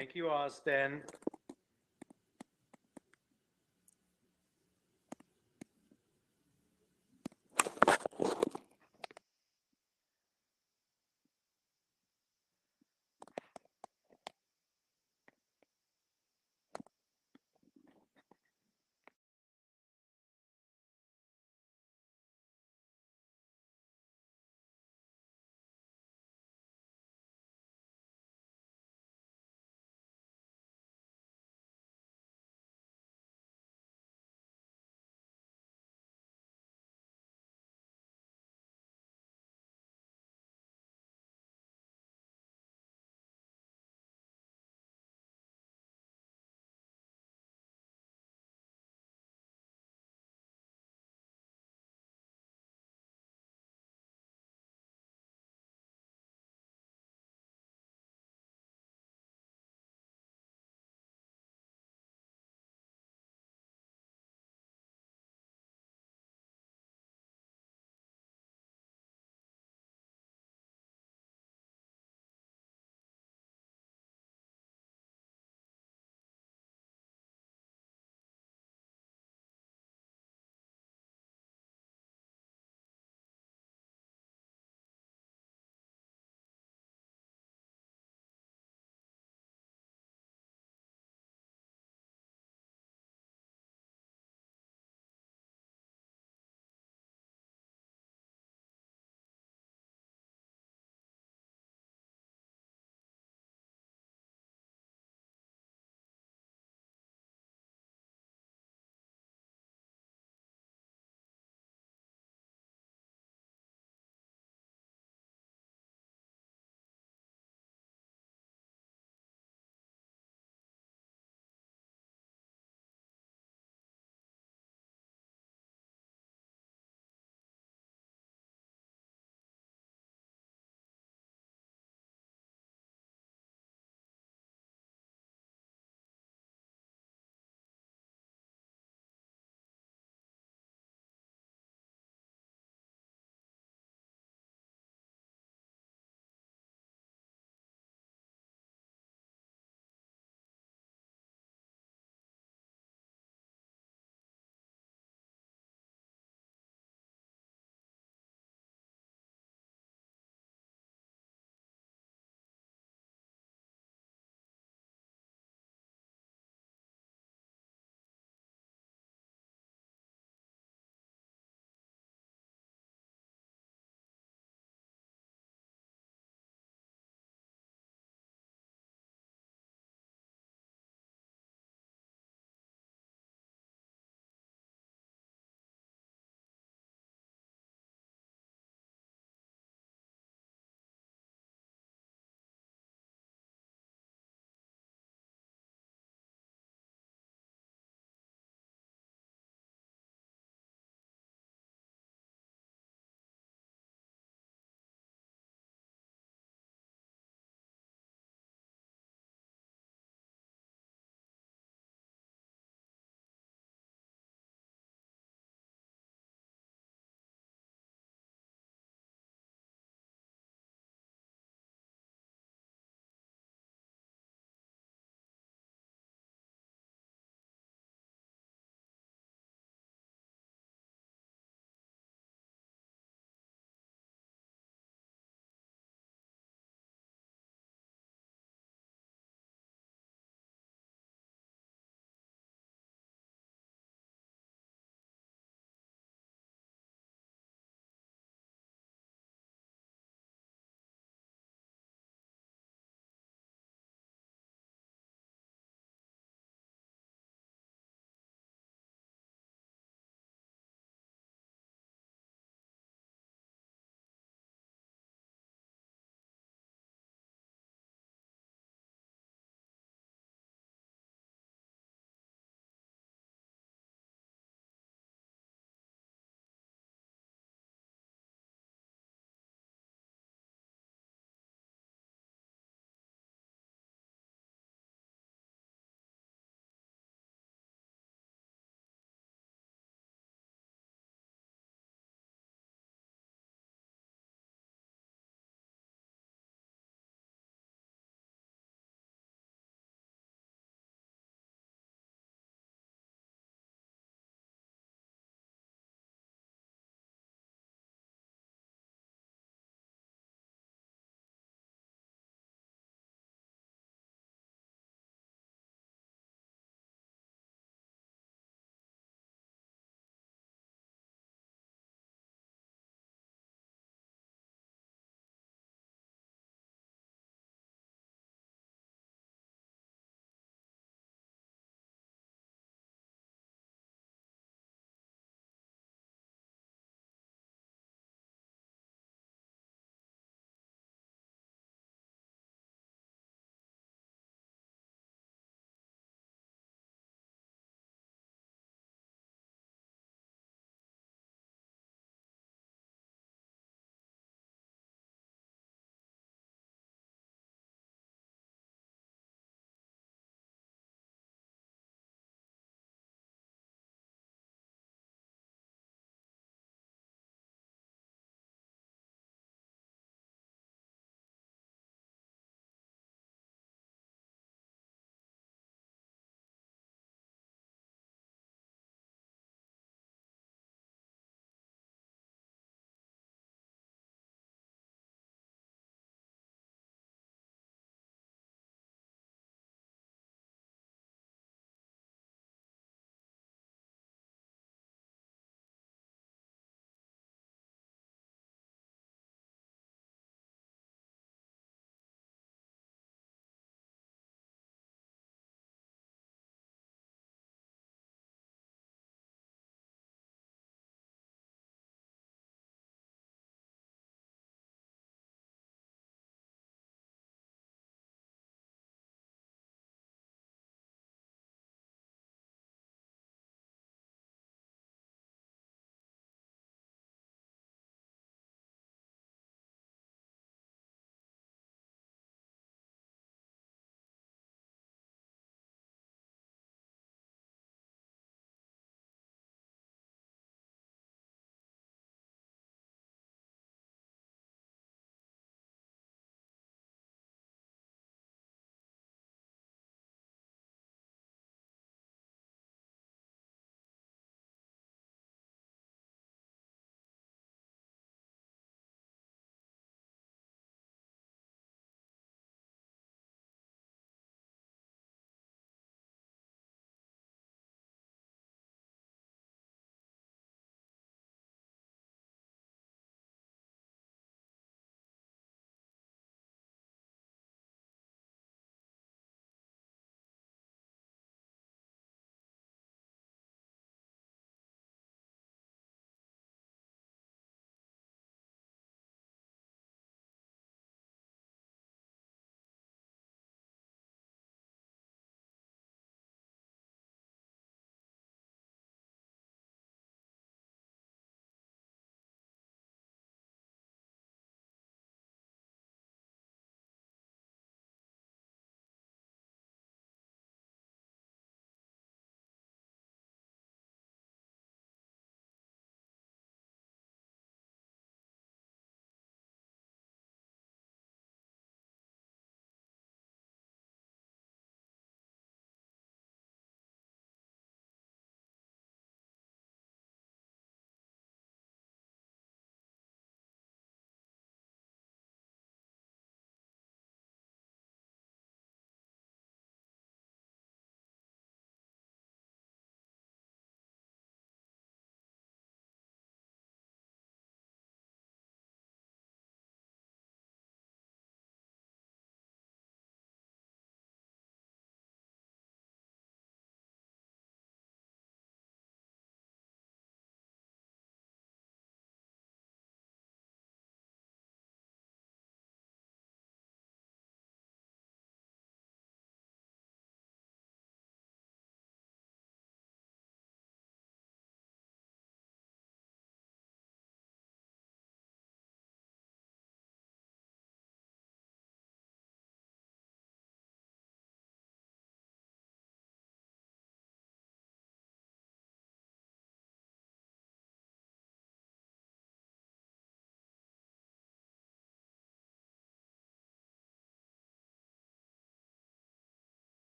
Thank you, Austin.